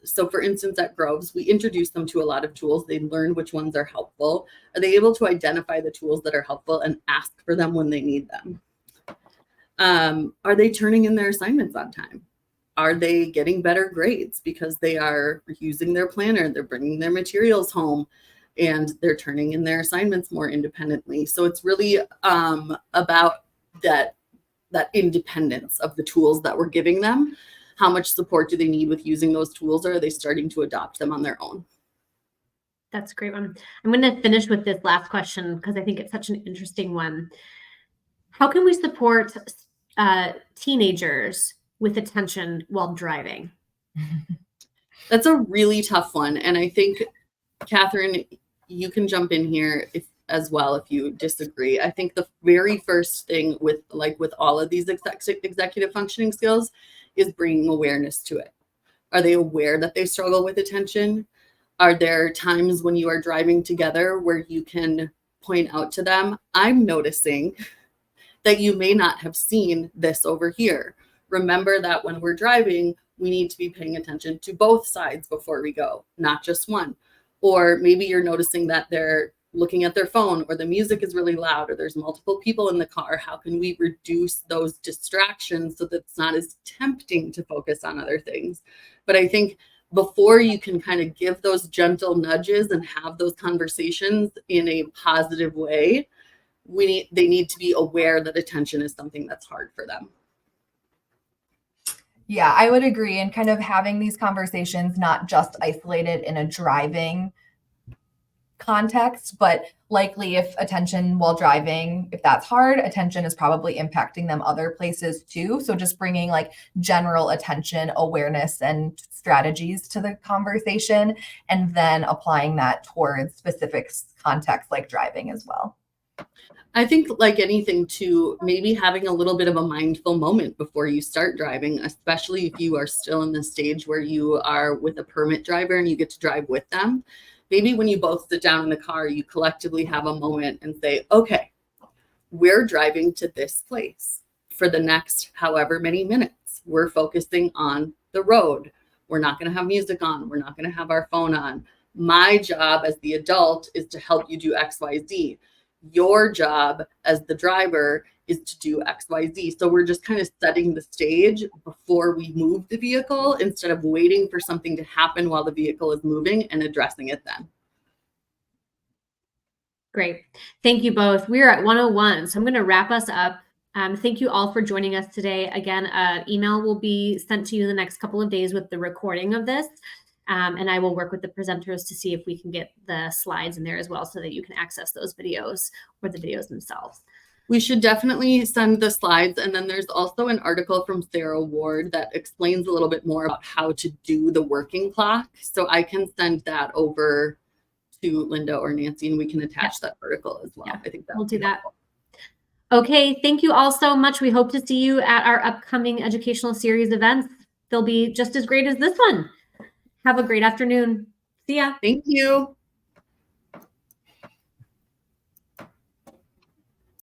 so for instance, at Groves, we introduce them to a lot of tools. They learn which ones are helpful. Are they able to identify the tools that are helpful and ask for them when they need them? Are they turning in their assignments on time? Are they getting better grades because they are using their planner, they're bringing their materials home, and they're turning in their assignments more independently? So it's really about that independence of the tools that we're giving them. How much support do they need with using those tools, or are they starting to adopt them on their own? That's a great one. I'm going to finish with this last question because I think it's such an interesting one. How can we support teenagers with attention while driving? That's a really tough one. And I think, Catherine, you can jump in here as well if you disagree. I think the very first thing with all of these executive functioning skills is bringing awareness to it. Are they aware that they struggle with attention? Are there times when you are driving together where you can point out to them, I'm noticing that you may not have seen this over here. Remember that when we're driving, we need to be paying attention to both sides before we go, not just one. Or maybe you're noticing that they're looking at their phone, or the music is really loud, or there's multiple people in the car. How can we reduce those distractions so that it's not as tempting to focus on other things? But I think before you can kind of give those gentle nudges and have those conversations in a positive way, they need to be aware that attention is something that's hard for them. Yeah, I would agree. And kind of having these conversations, not just isolated in a driving context, but likely if attention while driving, if that's hard, attention is probably impacting them other places too. So just bringing like general attention, awareness, and strategies to the conversation, and then applying that towards specific contexts like driving as well. I think like anything too, maybe having a little bit of a mindful moment before you start driving, especially if you are still in the stage where you are with a permit driver and you get to drive with them. Maybe when you both sit down in the car, you collectively have a moment and say, okay, we're driving to this place for the next however many minutes. We're focusing on the road. We're not going to have music on. We're not going to have our phone on. My job as the adult is to help you do X, Y, Z. Your job as the driver is to do X, Y, Z. So we're just kind of setting the stage before we move the vehicle instead of waiting for something to happen while the vehicle is moving and addressing it then. Great. Thank you both. We're at 101, so I'm going to wrap us up. Thank you all for joining us today. Again, email will be sent to you in the next couple of days with the recording of this. And I will work with the presenters to see if we can get the slides in there as well so that you can access those videos or the videos themselves. We should definitely send the slides. And then there's also an article from Sarah Ward that explains a little bit more about how to do the working clock. So I can send that over to Linda or Nancy, and we can attach that article as well. Yeah, I think we'll do that. Okay, thank you all so much. We hope to see you at our upcoming educational series events. They'll be just as great as this one. Have a great afternoon. See ya. Thank you.